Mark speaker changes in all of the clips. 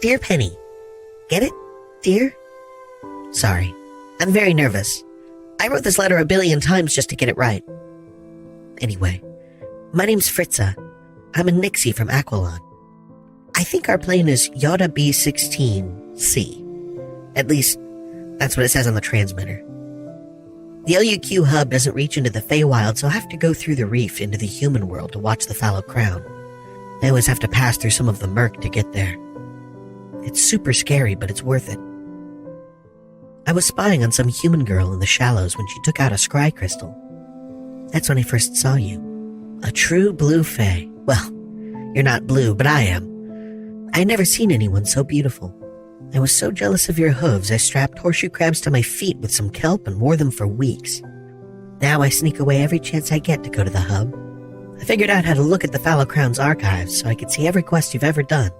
Speaker 1: Dear Penny. Get it? Dear? Sorry. I'm very nervous. I wrote this letter a billion times just to get it right. Anyway, my name's Fritza. I'm a Nixie from Aquilon. I think our plane is Yoda B-16C. At least, that's what it says on the transmitter. The LUQ hub doesn't reach into the Feywild, so I have to go through the reef into the human world to watch the Fallow Crown. I always have to pass through some of the murk to get there. It's super scary, but it's worth it. I was spying on some human girl in the shallows when she took out a scry crystal. That's when I first saw you. A true blue Fey. Well, you're not blue, but I am. I had never seen anyone so beautiful. I was so jealous of your hooves, I strapped horseshoe crabs to my feet with some kelp and wore them for weeks. Now I sneak away every chance I get to go to the hub. I figured out how to look at the Fallow Crown's archives so I could see every quest you've ever done.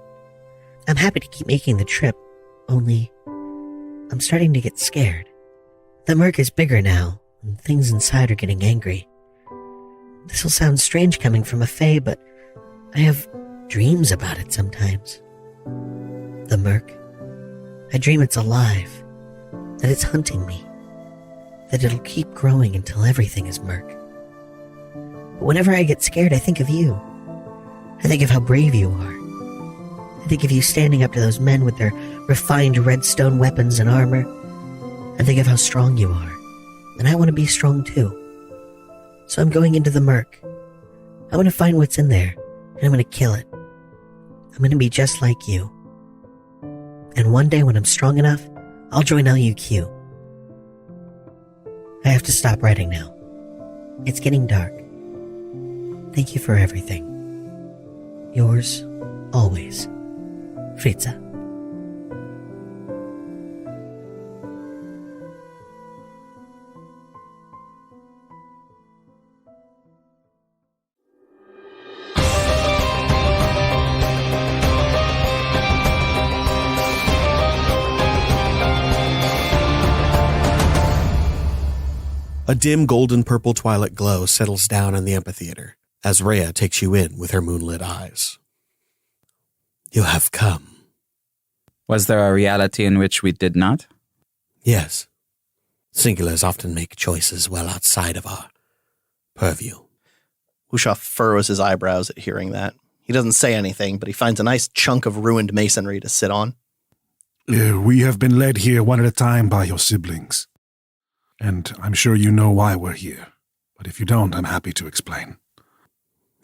Speaker 1: I'm happy to keep making the trip, only I'm starting to get scared. The murk is bigger now, and things inside are getting angry. This'll sound strange coming from a Fae, but I have dreams about it sometimes. The murk. I dream it's alive, that it's hunting me, that it'll keep growing until everything is murk. But whenever I get scared, I think of you. I think of how brave you are. I think of you standing up to those men with their refined redstone weapons and armor. I think of how strong you are, and I want to be strong too. So I'm going into the murk. I want to find what's in there, and I'm going to kill it. I'm going to be just like you. And one day when I'm strong enough, I'll join LUQ. I have to stop writing now. It's getting dark. Thank you for everything. Yours, always, Fritza.
Speaker 2: A dim golden-purple twilight glow settles down on the amphitheater as Rhea takes you in with her moonlit eyes. You have come.
Speaker 3: Was there a reality in which we did not?
Speaker 2: Yes. Singulars often make choices well outside of our purview.
Speaker 4: Usha furrows his eyebrows at hearing that. He doesn't say anything, but he finds a nice chunk of ruined masonry to sit on.
Speaker 5: We have been led here one at a time by your siblings. And I'm sure you know why we're here. But if you don't, I'm happy to explain.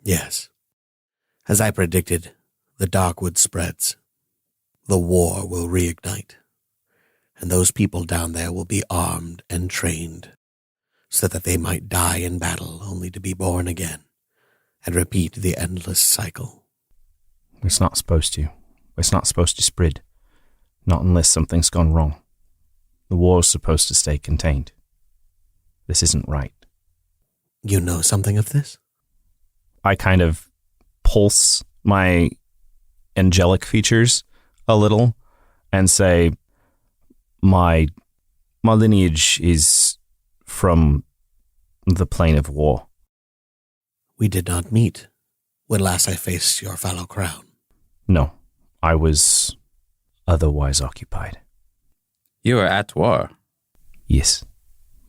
Speaker 2: Yes. As I predicted, the Darkwood spreads. The war will reignite. And those people down there will be armed and trained, so that they might die in battle only to be born again, and repeat the endless cycle.
Speaker 6: It's not supposed to. It's not supposed to spread. Not unless something's gone wrong. The war's supposed to stay contained. This isn't right.
Speaker 2: You know something of this?
Speaker 6: I kind of pulse my angelic features a little and say, my lineage is from the plane of war.
Speaker 2: We did not meet when last I faced your Fallow Crown.
Speaker 6: No, I was otherwise occupied.
Speaker 3: You were at war.
Speaker 6: Yes,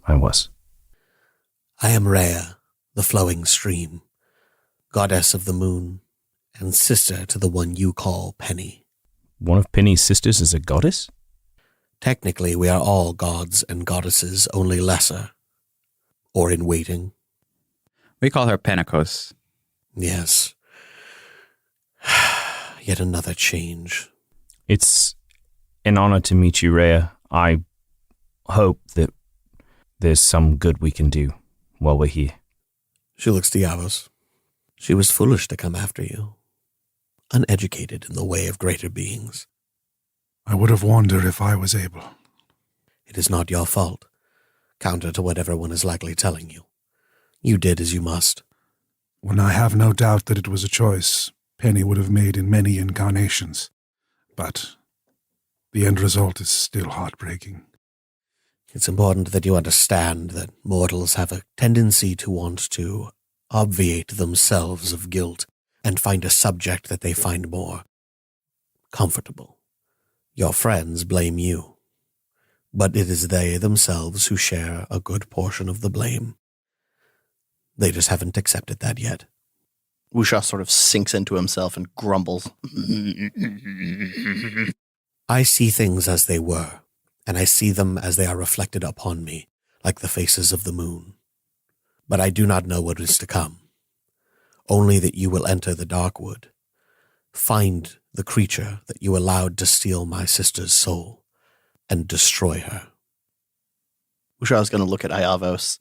Speaker 6: I was.
Speaker 2: I am Rhea, the flowing stream, goddess of the moon, and sister to the one you call Penny.
Speaker 6: One of Penny's sisters is a goddess?
Speaker 2: Technically, we are all gods and goddesses, only lesser. Or in waiting.
Speaker 3: We call her Penikos.
Speaker 2: Yes. Yet another change.
Speaker 6: It's an honor to meet you, Rhea. I hope that there's some good we can do while we're here.
Speaker 2: She looks Diavos. She was foolish to come after you. Uneducated in the way of greater beings.
Speaker 5: I would have warned her if I was able.
Speaker 2: It is not your fault, counter to what everyone is likely telling you. You did as you must.
Speaker 5: When I have no doubt that it was a choice Penny would have made in many incarnations. But the end result is still heartbreaking.
Speaker 2: It's important that you understand that mortals have a tendency to want to obviate themselves of guilt and find a subject that they find more comfortable. Your friends blame you, but it is they themselves who share a good portion of the blame. They just haven't accepted that yet.
Speaker 4: Wusha sort of sinks into himself and grumbles.
Speaker 2: I see things as they were, and I see them as they are reflected upon me, like the faces of the moon. But I do not know what is to come. Only that you will enter the Darkwood, find the creature that you allowed to steal my sister's soul, and destroy her.
Speaker 4: Wusha is going to look at Iavos,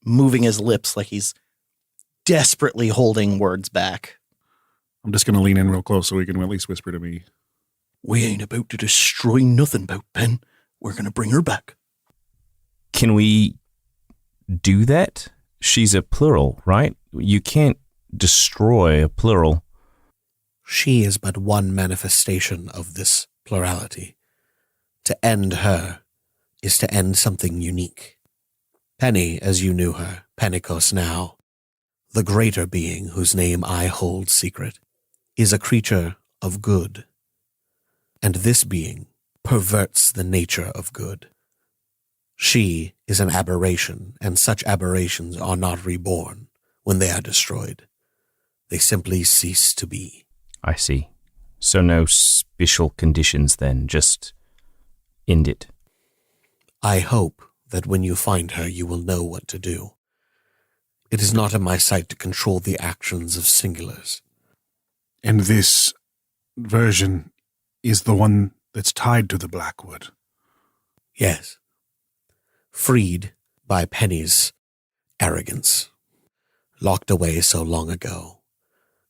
Speaker 4: moving his lips like he's desperately holding words back.
Speaker 5: I'm just going to lean in real close so he can at least whisper to me.
Speaker 4: We ain't about to destroy nothing, Bout Pen. We're going to bring her back.
Speaker 6: Can we do that? She's a plural, right? You can't destroy a plural.
Speaker 2: She is but one manifestation of this plurality. To end her is to end something unique. Penny, as you knew her, Penikos now, the greater being whose name I hold secret, is a creature of good. And this being perverts the nature of good. She is an aberration, and such aberrations are not reborn when they are destroyed. They simply cease to be.
Speaker 6: I see. So no special conditions then, just end it.
Speaker 2: I hope that when you find her, you will know what to do. It is not in my sight to control the actions of singulars.
Speaker 5: And this version is the one that's tied to the Blackwood.
Speaker 2: Yes. Freed by Penny's arrogance. Locked away so long ago,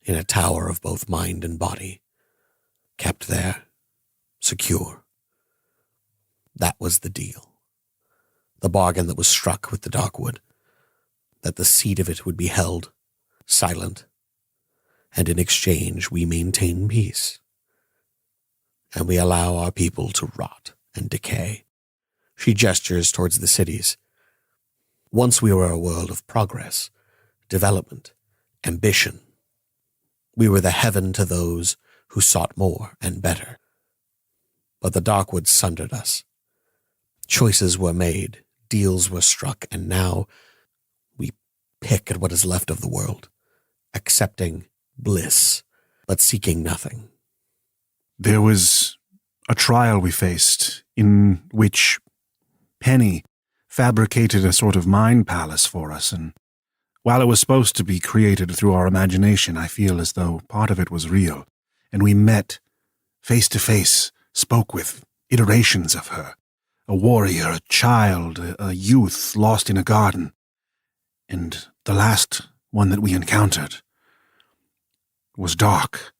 Speaker 2: in a tower of both mind and body. Kept there, secure. That was the deal. The bargain that was struck with the Darkwood. That the seed of it would be held, silent, and in exchange we maintain peace. And we allow our people to rot and decay. She gestures towards the cities. Once we were a world of progress, development, ambition. We were the heaven to those who sought more and better. But the Darkwood sundered us. Choices were made, deals were struck, and now we pick at what is left of the world, accepting bliss, but seeking nothing.
Speaker 5: There was a trial we faced in which Penny fabricated a sort of mind palace for us, and while it was supposed to be created through our imagination, I feel as though part of it was real, and we met face to face, spoke with iterations of her, a warrior, a child, a youth lost in a garden, and the last one that we encountered was dark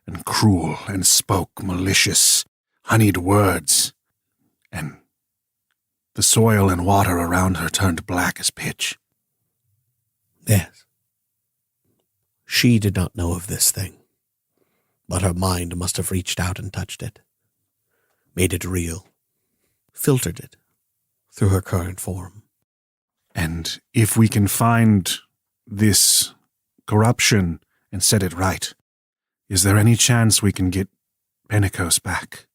Speaker 5: and cruel and spoke malicious, honeyed words, and the soil and water around her turned black as pitch.
Speaker 2: Yes. She did not know of this thing, but her mind must have reached out and touched it, made it real, filtered it through her current form.
Speaker 5: And if we can find this corruption and set it right, is there any chance we can get Penikos back?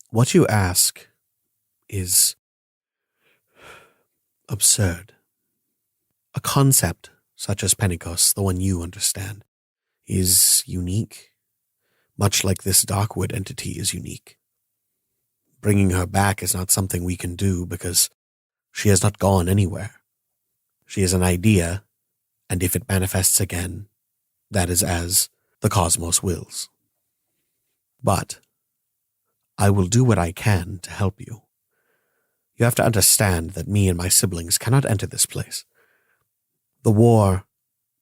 Speaker 2: What you ask is absurd. A concept such as Penikos, the one you understand, is unique, much like this Darkwood entity is unique. Bringing her back is not something we can do because she has not gone anywhere. She is an idea, and if it manifests again, that is as the cosmos wills. But I will do what I can to help you. You have to understand that me and my siblings cannot enter this place. The war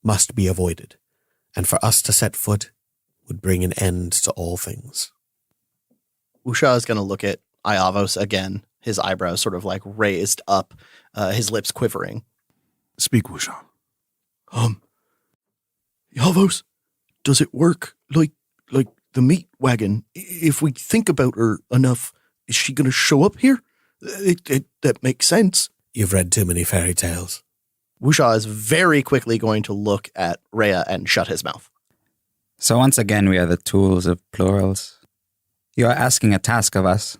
Speaker 2: must be avoided, and for us to set foot would bring an end to all things.
Speaker 4: Wusha is going to look at Iavos again, his eyebrows sort of like raised up, his lips quivering.
Speaker 5: Speak, Wusha.
Speaker 4: Iavos, does it work like the meat wagon? If we think about her enough, is she going to show up here? That makes sense.
Speaker 2: You've read too many fairy tales.
Speaker 4: Wusha is very quickly going to look at Rhea and shut his mouth.
Speaker 3: So once again, we are the tools of plurals. You are asking a task of us.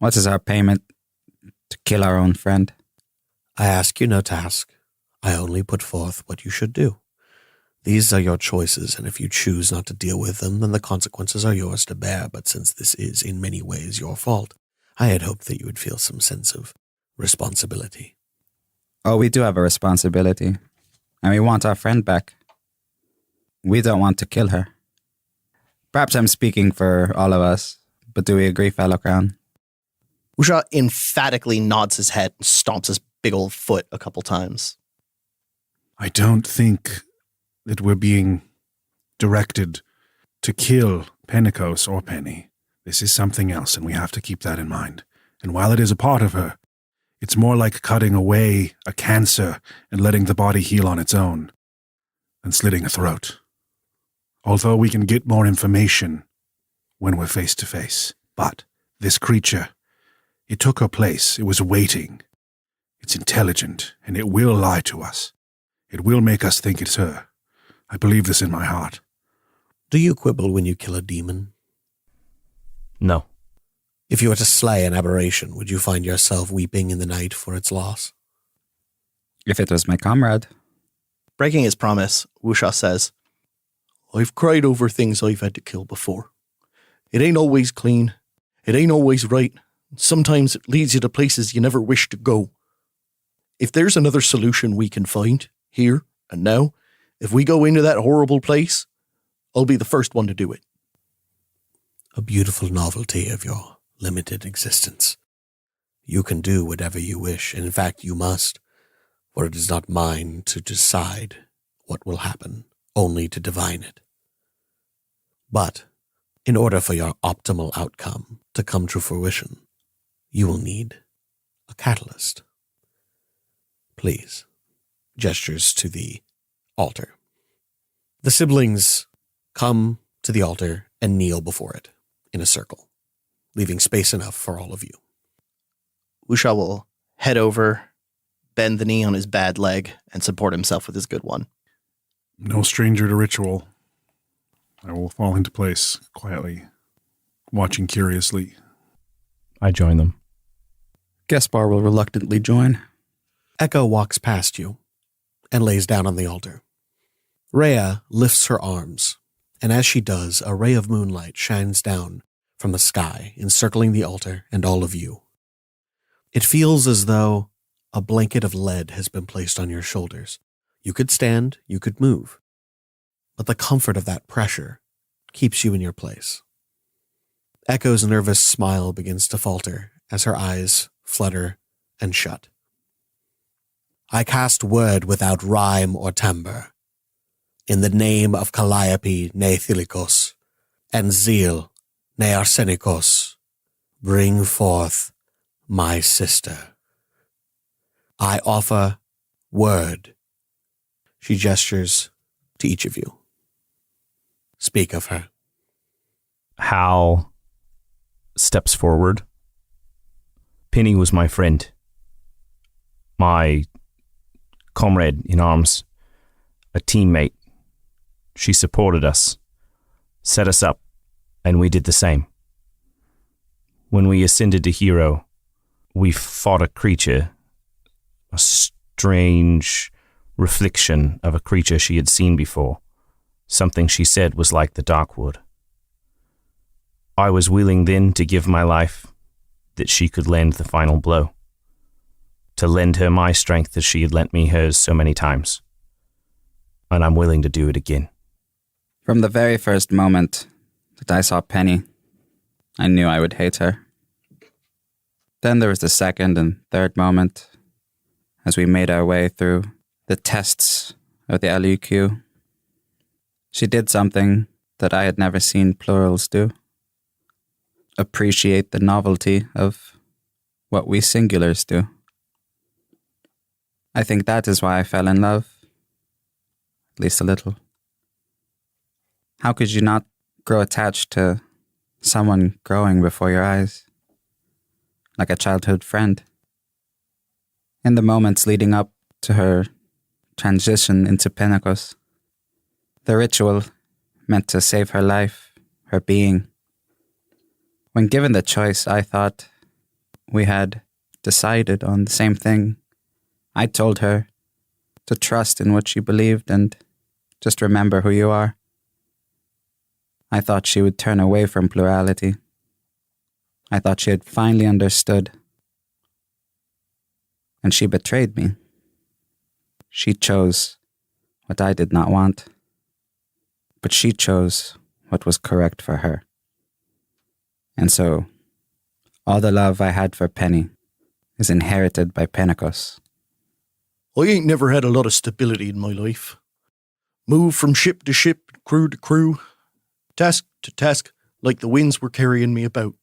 Speaker 3: What is our payment to kill our own friend?
Speaker 2: I ask you no task. I only put forth what you should do. These are your choices, and if you choose not to deal with them, then the consequences are yours to bear. But since this is in many ways your fault, I had hoped that you would feel some sense of responsibility.
Speaker 3: Oh, we do have a responsibility, and we want our friend back. We don't want to kill her. Perhaps I'm speaking for all of us, but do we agree, Fallow Crown?
Speaker 7: Usha emphatically nods his head and stomps his big old foot a couple times.
Speaker 5: I don't think that we're being directed to kill Penikos or Penny. This is something else, and we have to keep that in mind. And while it is a part of her, it's more like cutting away a cancer and letting the body heal on its own than slitting a throat. Although we can get more information when we're face to face. But this creature, it took her place. It was waiting. It's intelligent, and it will lie to us. It will make us think it's her. I believe this in my heart.
Speaker 2: Do you quibble when you kill a demon?
Speaker 6: No.
Speaker 2: If you were to slay an aberration, would you find yourself weeping in the night for its loss?
Speaker 3: If it was my comrade.
Speaker 7: Breaking his promise, Wusha says, I've cried over things I've had to kill before. It ain't always clean. It ain't always right. Sometimes it leads you to places you never wish to go. If there's another solution we can find, here and now, if we go into that horrible place, I'll be the first one to do it.
Speaker 2: A beautiful novelty of your limited existence. You can do whatever you wish, and in fact you must, for it is not mine to decide what will happen, only to divine it. But, in order for your optimal outcome to come to fruition, you will need a catalyst. Please, gestures to the altar. The siblings come to the altar and kneel before it in a circle, leaving space enough for all of you.
Speaker 7: Wusha will head over, bend the knee on his bad leg, and support himself with his good one.
Speaker 5: No stranger to ritual. I will fall into place quietly, watching curiously.
Speaker 6: I join them.
Speaker 3: Gaspar will reluctantly join.
Speaker 2: Echo walks past you and lays down on the altar. Rhea lifts her arms, and as she does, a ray of moonlight shines down from the sky, encircling the altar and all of you. It feels as though a blanket of lead has been placed on your shoulders. You could stand, you could move, but the comfort of that pressure keeps you in your place. Echo's nervous smile begins to falter as her eyes flutter and shut. I cast word without rhyme or timbre. In the name of Calliope ne Thilikos, and Zeal ne Arsenikos, bring forth my sister. I offer word. She gestures to each of you. Speak of her.
Speaker 6: Hal steps forward. Penny was my friend, my comrade in arms, a teammate. She supported us, set us up, and we did the same. When we ascended to hero, we fought a creature, a strange reflection of a creature she had seen before. Something she said was like the Darkwood. I was willing then to give my life that she could lend the final blow, to lend her my strength as she had lent me hers so many times. And I'm willing to do it again.
Speaker 3: From the very first moment that I saw Penny, I knew I would hate her. Then there was the second and third moment as we made our way through the tests of the LUQ. She did something that I had never seen plurals do. Appreciate the novelty of what we singulars do. I think that is why I fell in love, at least a little. How could you not grow attached to someone growing before your eyes, like a childhood friend? In the moments leading up to her transition into Penikos, the ritual meant to save her life, her being. When given the choice, I thought we had decided on the same thing. I told her to trust in what she believed and just remember who you are. I thought she would turn away from plurality. I thought she had finally understood. And she betrayed me. She chose what I did not want, but she chose what was correct for her. And so, all the love I had for Penny is inherited by Penikos.
Speaker 7: I ain't never had a lot of stability in my life. Moved from ship to ship, crew to crew, task to task, like the winds were carrying me about.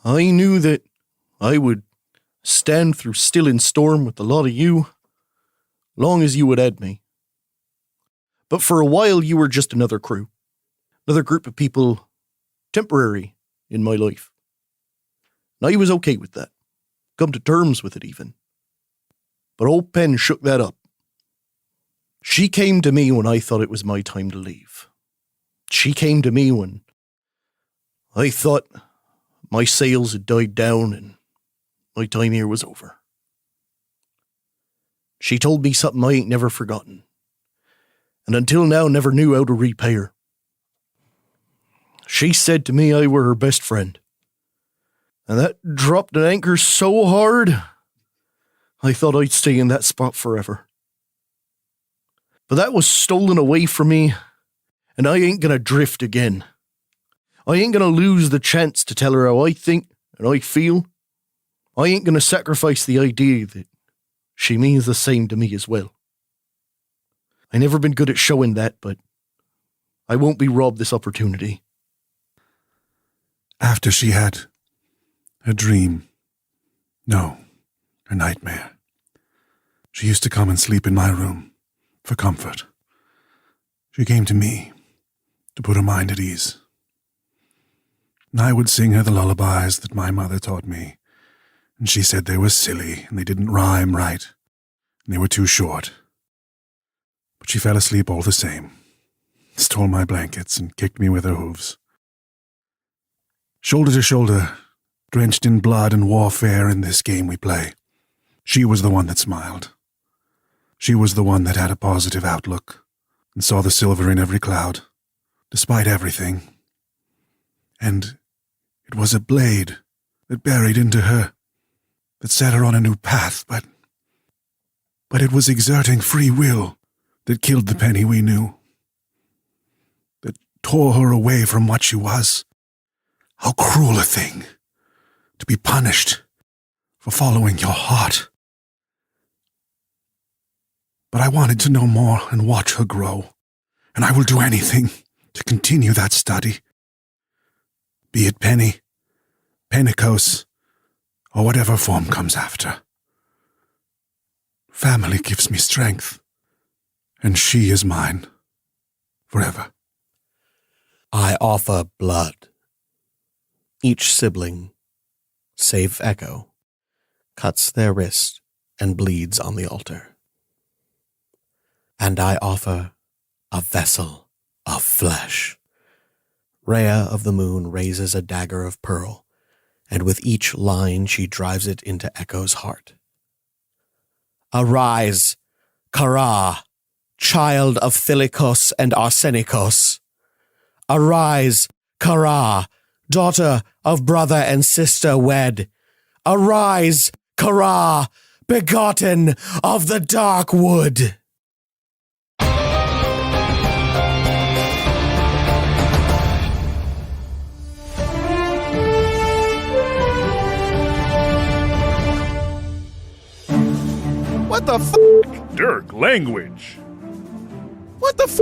Speaker 7: I knew that I would stand through still and storm with the lot of you, long as you would add me. But for a while you were just another crew, another group of people, temporary in my life. And I was okay with that, come to terms with it even. But old Pen shook that up. She came to me when I thought it was my time to leave. She came to me when I thought my sails had died down and my time here was over. She told me something I ain't never forgotten, and until now never knew how to repay her. She said to me I were her best friend, and that dropped an anchor so hard, I thought I'd stay in that spot forever. But that was stolen away from me, and I ain't gonna drift again. I ain't gonna lose the chance to tell her how I think and I feel. I ain't gonna sacrifice the idea that she means the same to me as well. I never been good at showing that, but I won't be robbed this opportunity.
Speaker 5: After she had a dream, no, a nightmare, she used to come and sleep in my room for comfort. She came to me to put her mind at ease. And I would sing her the lullabies that my mother taught me, and she said they were silly and they didn't rhyme right, and they were too short. But she fell asleep all the same, stole my blankets and kicked me with her hooves. Shoulder to shoulder, drenched in blood and warfare in this game we play, she was the one that smiled. She was the one that had a positive outlook and saw the silver in every cloud, despite everything. And it was a blade that buried into her, that set her on a new path, but it was exerting free will that killed the Penny we knew, that tore her away from what she was. How cruel a thing, to be punished for following your heart. But I wanted to know more and watch her grow, and I will do anything to continue that study. Be it Penny, Penikos, or whatever form comes after. Family gives me strength, and she is mine forever.
Speaker 2: I offer blood. Each sibling, save Echo, cuts their wrist and bleeds on the altar. And I offer a vessel of flesh. Rhea of the Moon raises a dagger of pearl, and with each line she drives it into Echo's heart. Arise, Kara, child of Thilikos and Arsenikos. Arise, Kara, daughter of brother and sister wed. Arise, Kara, begotten of the Darkwood.
Speaker 8: What the f***?
Speaker 9: Dirk, language.
Speaker 8: What the f***?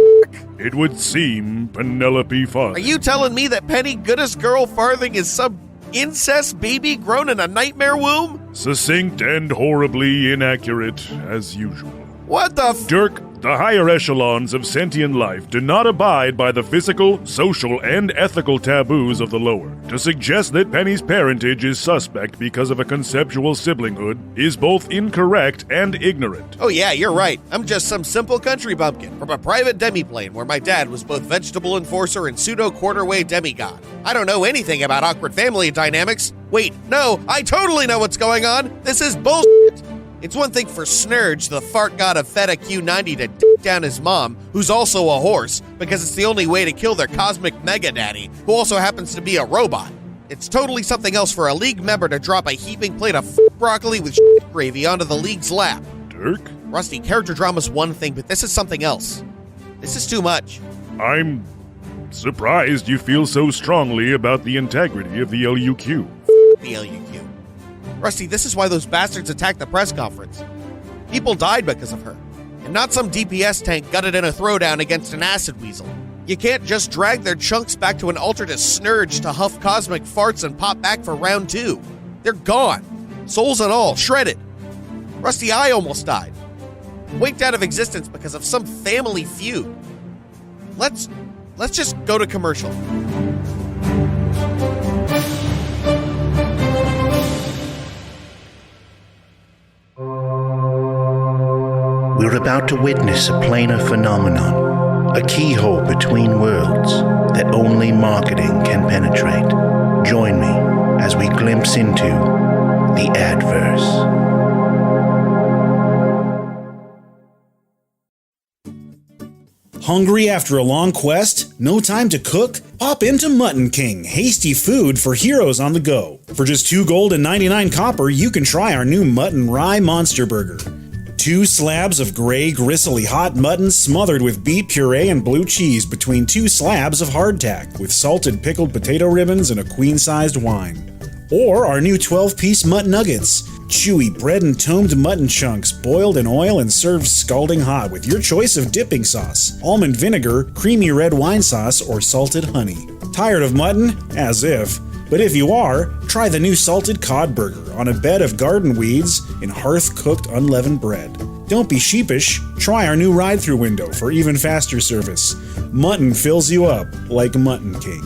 Speaker 9: It would seem Penelope Fun.
Speaker 8: Are you telling me that Penny Goodest Girl Farthing is some incest baby grown in a nightmare womb?
Speaker 9: Succinct and horribly inaccurate, as usual.
Speaker 8: What the f***?
Speaker 9: Dirk, The higher echelons of sentient life do not abide by the physical, social, and ethical taboos of the lower. To suggest that Penny's parentage is suspect because of a conceptual siblinghood is both incorrect and ignorant.
Speaker 8: Oh yeah, you're right. I'm just some simple country bumpkin from a private demiplane where my dad was both vegetable enforcer and pseudo-quarterway demigod. I don't know anything about awkward family dynamics. Wait, no, I totally know what's going on. This is bullshit. It's one thing for Snurge, the fart god of Feta Q90, to dick down his mom, who's also a horse, because it's the only way to kill their cosmic mega daddy, who also happens to be a robot. It's totally something else for a League member to drop a heaping plate of broccoli with shit gravy onto the League's lap.
Speaker 9: Dirk?
Speaker 8: Rusty, character drama's one thing, but this is something else. This is too much.
Speaker 9: I'm surprised you feel so strongly about the integrity of the LUQ.
Speaker 8: The LUQ. Rusty, this is why those bastards attacked the press conference. People died because of her, and not some DPS tank gutted in a throwdown against an acid weasel. You can't just drag their chunks back to an altar to Snurge to huff cosmic farts and pop back for round 2. They're gone. Souls and all, shredded. Rusty, I almost died. Winked out of existence because of some family feud. Let's just go to commercial.
Speaker 10: We're about to witness a planar phenomenon, a keyhole between worlds that only marketing can penetrate. Join me as we glimpse into the Adverse.
Speaker 11: Hungry after a long quest? No time to cook? Pop into Mutton King, hasty food for heroes on the go. For just 2 gold and 99 copper, you can try our new Mutton Rye Monster Burger. 2 slabs of gray, gristly hot mutton smothered with beet puree and blue cheese between 2 slabs of hardtack with salted pickled potato ribbons and a queen-sized wine. Or our new 12-piece mutton nuggets. Chewy bread and tomed mutton chunks boiled in oil and served scalding hot with your choice of dipping sauce, almond vinegar, creamy red wine sauce, or salted honey. Tired of mutton? As if. But if you are, try the new salted cod burger on a bed of garden weeds in hearth-cooked unleavened bread. Don't be sheepish. Try our new ride-through window for even faster service. Mutton fills you up like Mutton King.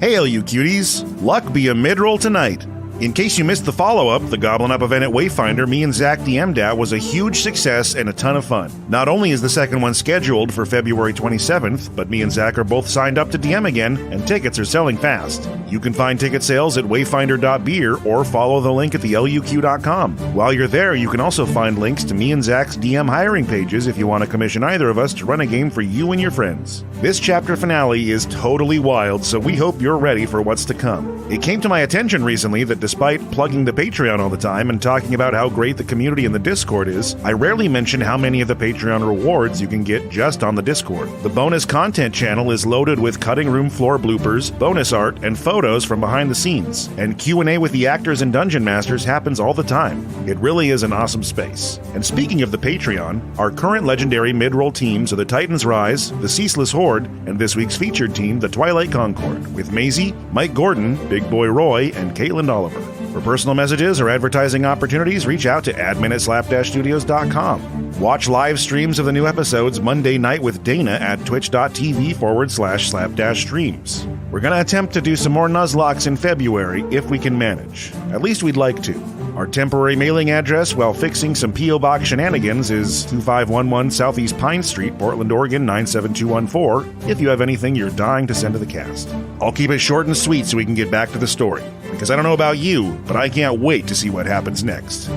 Speaker 12: Hail, you cuties! Luck be a mid-roll tonight. In case you missed the follow-up, the Goblin Up event at Wayfinder me and Zach DM'd at was a huge success and a ton of fun. Not only is the second one scheduled for February 27th, but me and Zach are both signed up to DM again, and tickets are selling fast. You can find ticket sales at wayfinder.beer or follow the link at the LUQ.com. While you're there, you can also find links to me and Zach's DM hiring pages if you want to commission either of us to run a game for you and your friends. This chapter finale is totally wild, so we hope you're ready for what's to come. It came to my attention recently that despite plugging the Patreon all the time and talking about how great the community in the Discord is, I rarely mention how many of the Patreon rewards you can get just on the Discord. The bonus content channel is loaded with cutting room floor bloopers, bonus art, and photos from behind the scenes, and Q&A with the actors and dungeon masters happens all the time. It really is an awesome space. And speaking of the Patreon, our current legendary mid-roll teams are the Titans Rise, the Ceaseless Horde, and this week's featured team, the Twilight Concord, with Maisie, Mike Gordon, Big Boy Roy, and Caitlin Oliver. For personal messages or advertising opportunities, reach out to admin@slap-studios.com. Watch live streams of the new episodes Monday night with Dana at twitch.tv/slap-streams. We're going to attempt to do some more Nuzlocks in February if we can manage. At least we'd like to. Our temporary mailing address while fixing some P.O. Box shenanigans is 2511 Southeast Pine Street, Portland, Oregon 97214, if you have anything you're dying to send to the cast. I'll keep it short and sweet so we can get back to the story, because I don't know about you, but I can't wait to see what happens next.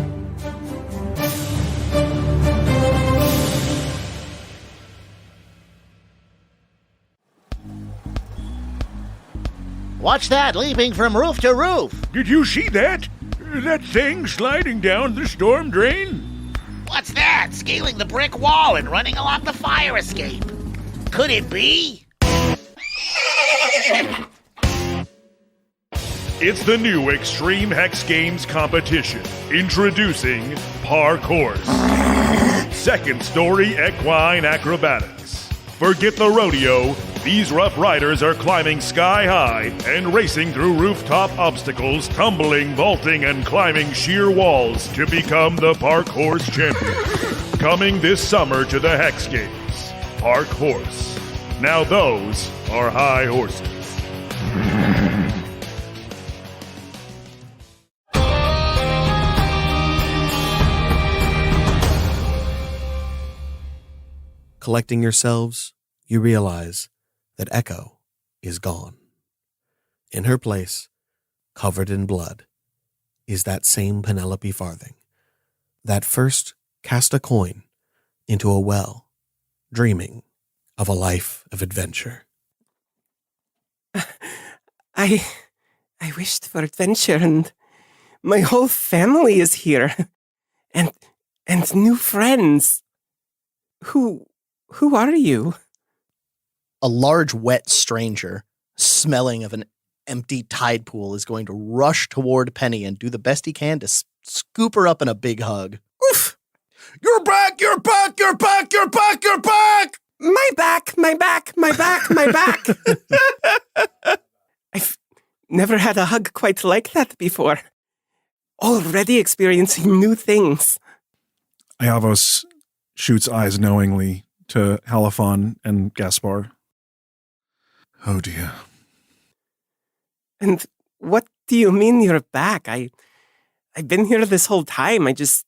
Speaker 13: Watch that, leaping from roof to roof.
Speaker 9: Did you see that? That thing sliding down the storm drain?
Speaker 13: What's that? Scaling the brick wall and running along the fire escape. Could it be?
Speaker 9: It's the new Extreme Hex Games competition. Introducing Parkour. Second story equine acrobatics. Forget the rodeo, These rough riders are climbing sky high and racing through rooftop obstacles, tumbling, vaulting, and climbing sheer walls to become the Park Horse champions. Coming this summer to the Hex Games, Park Horse. Now those are high horses.
Speaker 2: Collecting yourselves, you realize that Echo is gone. In her place, covered in blood, is that same Penelope Farthing that first cast a coin into a well, dreaming of a life of adventure.
Speaker 14: I wished for adventure, and my whole family is here, and new friends. Who are you?
Speaker 7: A large, wet stranger, smelling of an empty tide pool, is going to rush toward Penny and do the best he can to scoop her up in a big hug. Oof! You're back! You're back! You're back! You're back! You're back!
Speaker 14: My back! My back! My back! My back! I've never had a hug quite like that before. Already experiencing new things.
Speaker 5: Iavos shoots eyes knowingly to Halifon and Gaspar. Oh dear.
Speaker 14: And what do you mean you're back? I've been here this whole time. This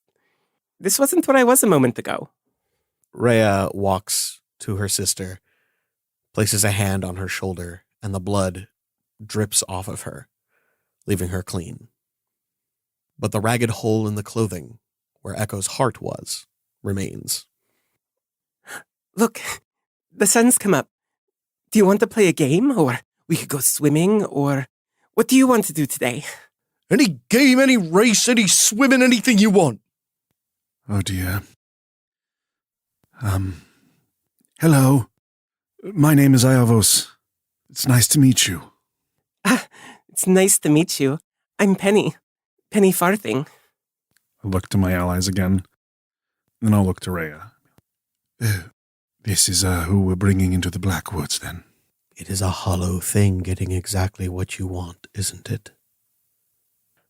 Speaker 14: wasn't what I was a moment ago.
Speaker 2: Rhea walks to her sister, places a hand on her shoulder, and the blood drips off of her, leaving her clean. But the ragged hole in the clothing, where Echo's heart was, remains.
Speaker 14: Look, the sun's come up. Do you want to play a game, or we could go swimming, or what do you want to do today?
Speaker 7: Any game, any race, any swimming, anything you want.
Speaker 5: Oh dear. Hello. My name is Iavos. It's nice to meet you.
Speaker 14: It's nice to meet you. I'm Penny. Penny Farthing.
Speaker 5: I'll look to my allies again. Then I'll look to Rhea. This is who we're bringing into the Blackwoods, then.
Speaker 2: It is a hollow thing getting exactly what you want, isn't it?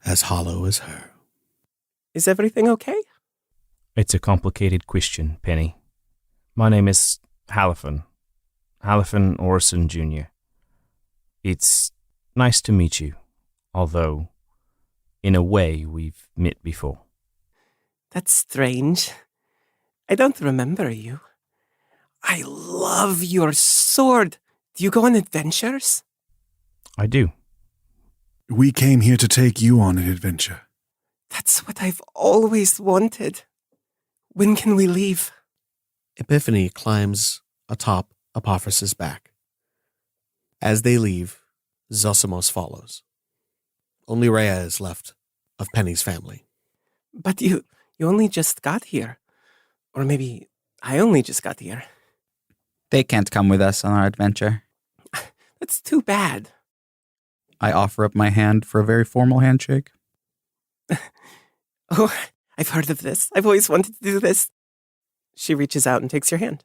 Speaker 2: As hollow as her.
Speaker 14: Is everything okay?
Speaker 6: It's a complicated question, Penny. My name is Halifon Orson Jr. It's nice to meet you, although, in a way, we've met before.
Speaker 14: That's strange. I don't remember you. I love your sword. Do you go on adventures?
Speaker 6: I do.
Speaker 5: We came here to take you on an adventure.
Speaker 14: That's what I've always wanted. When can we leave?
Speaker 2: Epiphany climbs atop Apophis' back. As they leave, Zosimos follows. Only Rhea is left of Penny's family.
Speaker 14: But you only just got here. Or maybe I only just got here.
Speaker 3: They can't come with us on our adventure.
Speaker 14: That's too bad.
Speaker 3: I offer up my hand for a very formal handshake.
Speaker 14: Oh, I've heard of this. I've always wanted to do this. She reaches out and takes your hand.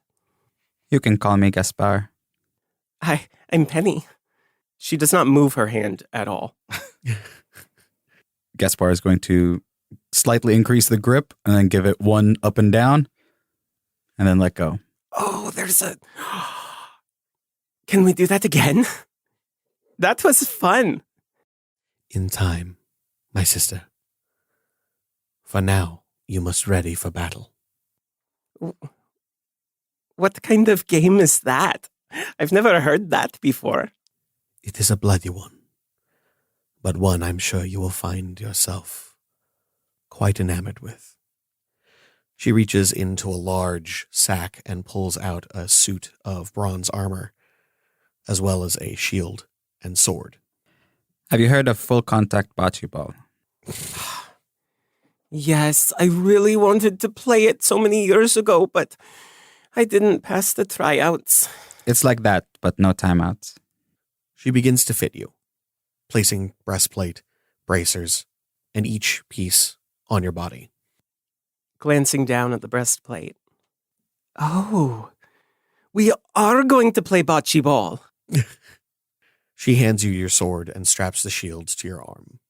Speaker 3: You can call me Gaspar.
Speaker 14: I'm Penny. She does not move her hand at all.
Speaker 3: Gaspar is going to slightly increase the grip and then give it one up and down and then let go.
Speaker 14: Oh, Can we do that again? That was fun.
Speaker 2: In time, my sister. For now, you must ready for battle.
Speaker 14: What kind of game is that? I've never heard that before.
Speaker 2: It is a bloody one, but one I'm sure you will find yourself quite enamored with. She reaches into a large sack and pulls out a suit of bronze armor, as well as a shield and sword.
Speaker 3: Have you heard of full contact bocce ball?
Speaker 14: Yes, I really wanted to play it so many years ago, but I didn't pass the tryouts.
Speaker 3: It's like that, but no timeouts.
Speaker 2: She begins to fit you, placing breastplate, bracers, and each piece on your body.
Speaker 14: Glancing down at the breastplate. Oh, We are going to play bocce ball.
Speaker 2: She hands you your sword and straps the shields to your arm.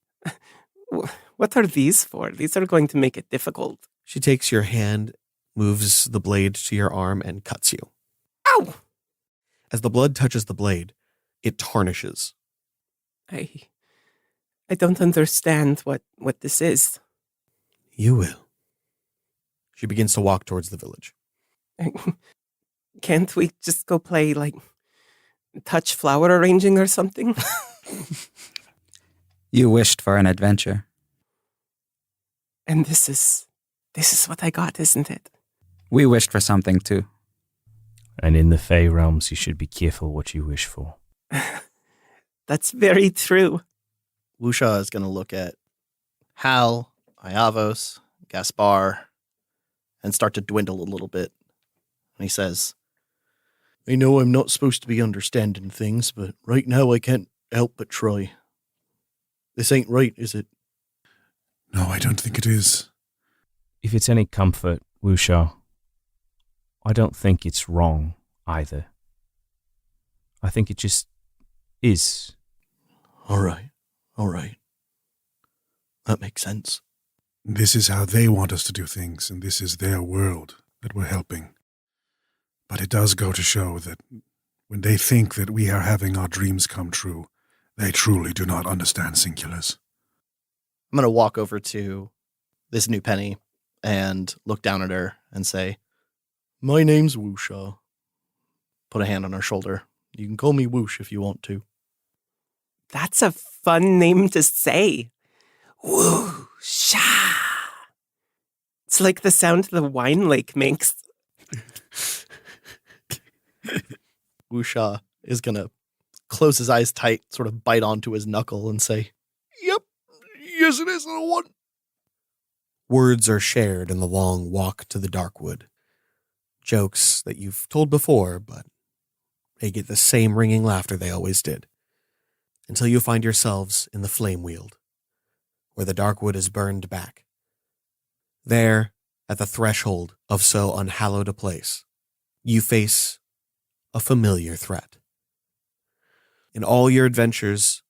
Speaker 14: What are these for? These are going to make it difficult.
Speaker 2: She takes your hand, moves the blade to your arm, and cuts you.
Speaker 14: Ow!
Speaker 2: As the blood touches the blade, it tarnishes.
Speaker 14: I don't understand what this is.
Speaker 2: You will. She begins to walk towards the village.
Speaker 14: Can't we just go play, like, touch flower arranging or something?
Speaker 3: You wished for an adventure.
Speaker 14: And this is what I got, isn't it?
Speaker 3: We wished for something too.
Speaker 6: And in the Fey realms, you should be careful what you wish for.
Speaker 14: That's very true.
Speaker 7: Wusha is going to look at Hal, Iavos, Gaspar, and start to dwindle a little bit. And he says, I know I'm not supposed to be understanding things, but right now I can't help but try. This ain't right, is it?
Speaker 5: No, I don't think it is.
Speaker 6: If it's any comfort, Wusha, I don't think it's wrong either. I think it just is.
Speaker 7: All right. That makes sense.
Speaker 5: This is how they want us to do things, and this is their world that we're helping. But it does go to show that when they think that we are having our dreams come true, they truly do not understand singulars.
Speaker 7: I'm going to walk over to this new Penny and look down at her and say, my name's Wusha. Put a hand on her shoulder. You can call me Woosh if you want to.
Speaker 14: That's a fun name to say. Woo-sha. It's like the sound the wine lake makes.
Speaker 7: Wusha is going to close his eyes tight, sort of bite onto his knuckle and say, yep, yes it is, little one.
Speaker 2: Words are shared in the long walk to the Darkwood. Jokes that you've told before, but they get the same ringing laughter they always did. Until you find yourselves in the Flame Weald, where the Darkwood is burned back. There, at the threshold of so unhallowed a place, you face a familiar threat. In all your adventures,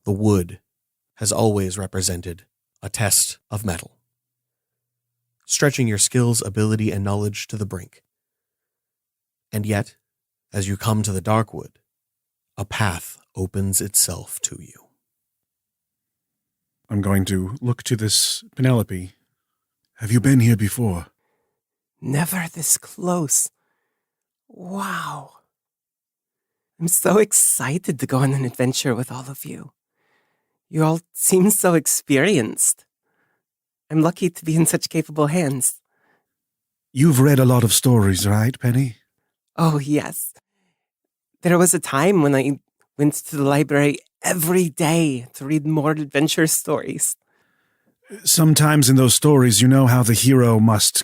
Speaker 2: the wood has always represented a test of mettle, stretching your skills, ability, and knowledge to the brink. And yet, as you come to the Darkwood, a path opens itself to you.
Speaker 5: I'm going to look to this Penelope. Have you been here before?
Speaker 14: Never this close. Wow. I'm so excited to go on an adventure with all of you. You all seem so experienced. I'm lucky to be in such capable hands.
Speaker 5: You've read a lot of stories, right, Penny?
Speaker 14: Oh, yes. There was a time when I went to the library every day to read more adventure stories.
Speaker 5: Sometimes in those stories, you know how the hero must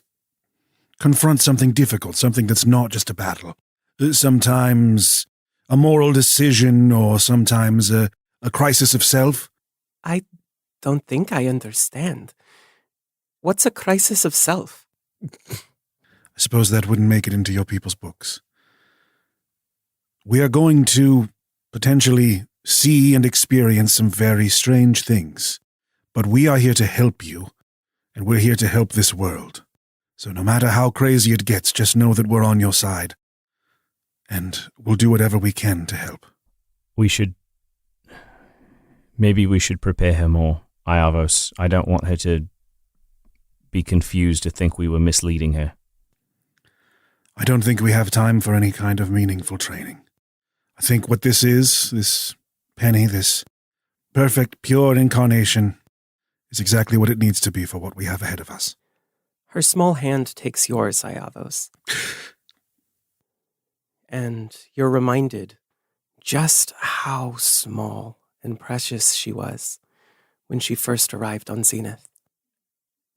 Speaker 5: confront something difficult, something that's not just a battle. Sometimes a moral decision, or sometimes a crisis of self.
Speaker 14: I don't think I understand. What's a crisis of self?
Speaker 5: I suppose that wouldn't make it into your people's books. We are going to potentially see and experience some very strange things, but we are here to help you, and we're here to help this world. So no matter how crazy it gets, just know that we're on your side, and we'll do whatever we can to help.
Speaker 6: Maybe we should prepare her more, Iavos. I don't want her to be confused to think we were misleading her.
Speaker 5: I don't think we have time for any kind of meaningful training. I think what this is, this Penny, this perfect, pure incarnation, is exactly what it needs to be for what we have ahead of us.
Speaker 14: Her small hand takes yours, Iavos. And you're reminded just how small and precious she was when she first arrived on Zenith.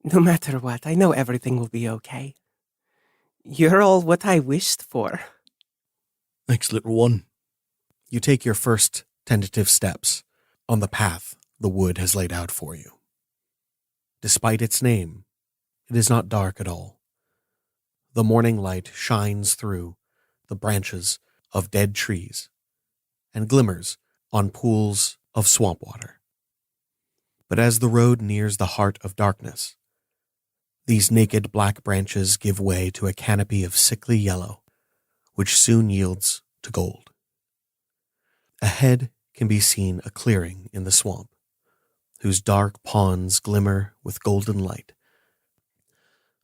Speaker 14: No matter what, I know everything will be okay. You're all what I wished for.
Speaker 7: Thanks, little one.
Speaker 2: You take your first tentative steps on the path the wood has laid out for you. Despite its name, it is not dark at all. The morning light shines through the branches of dead trees and glimmers on pools of swamp water. But as the road nears the heart of darkness, these naked black branches give way to a canopy of sickly yellow, which soon yields to gold. Ahead can be seen a clearing in the swamp, whose dark ponds glimmer with golden light.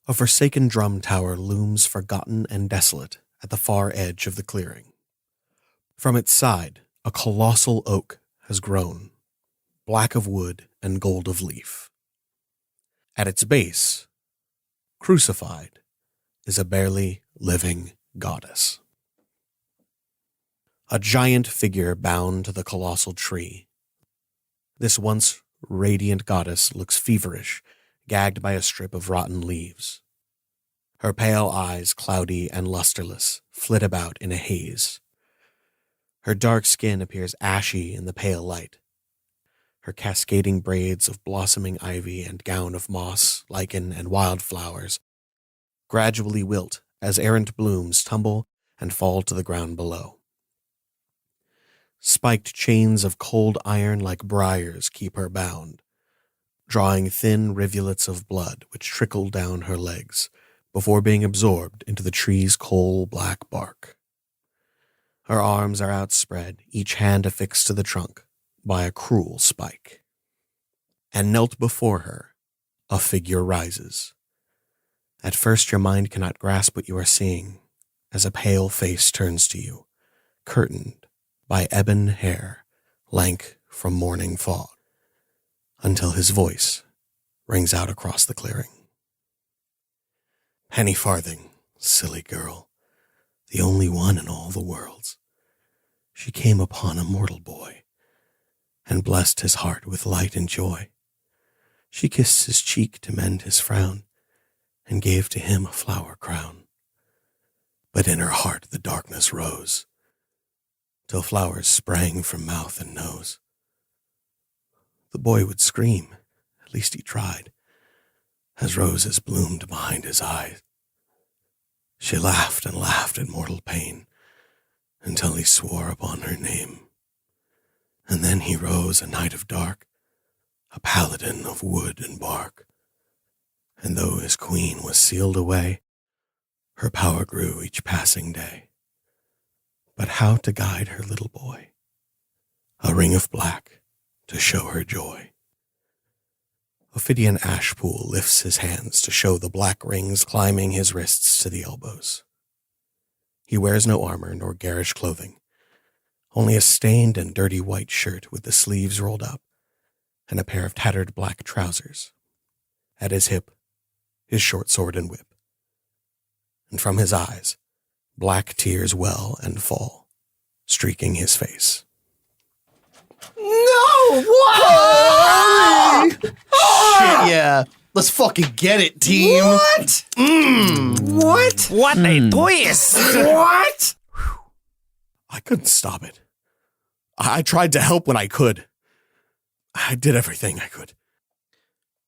Speaker 2: A forsaken drum tower looms forgotten and desolate at the far edge of the clearing. From its side, a colossal oak has grown, black of wood and gold of leaf. At its base, crucified, is a barely living goddess. A giant figure bound to the colossal tree. This once radiant goddess looks feverish, gagged by a strip of rotten leaves. Her pale eyes, cloudy and lusterless, flit about in a haze. Her dark skin appears ashy in the pale light. Her cascading braids of blossoming ivy and gown of moss, lichen, and wildflowers gradually wilt as errant blooms tumble and fall to the ground below. Spiked chains of cold iron like briars keep her bound, drawing thin rivulets of blood which trickle down her legs before being absorbed into the tree's coal-black bark. Her arms are outspread, each hand affixed to the trunk by a cruel spike. And knelt before her, a figure rises. At first your mind cannot grasp what you are seeing, as a pale face turns to you, curtained by ebon hair, lank from morning fog, until his voice rings out across the clearing. Penny Farthing, silly girl, the only one in all the worlds. She came upon a mortal boy, and blessed his heart with light and joy. She kissed his cheek to mend his frown, and gave to him a flower crown. But in her heart the darkness rose, till flowers sprang from mouth and nose. The boy would scream, at least he tried, as roses bloomed behind his eyes. She laughed and laughed in mortal pain, until he swore upon her name. And then he rose a night of dark, a paladin of wood and bark. And though his queen was sealed away, her power grew each passing day. But how to guide her little boy? A ring of black to show her joy. Ophidian Ashpool lifts his hands to show the black rings climbing his wrists to the elbows. He wears no armor nor garish clothing, only a stained and dirty white shirt with the sleeves rolled up, and a pair of tattered black trousers. At his hip, his short sword and whip. And from his eyes, black tears well and fall, streaking his face.
Speaker 7: No! What? Shit, yeah. Let's fucking get it, team.
Speaker 14: What? What?
Speaker 6: What a twist!
Speaker 14: What?
Speaker 2: I couldn't stop it. I tried to help when I could. I did everything I could.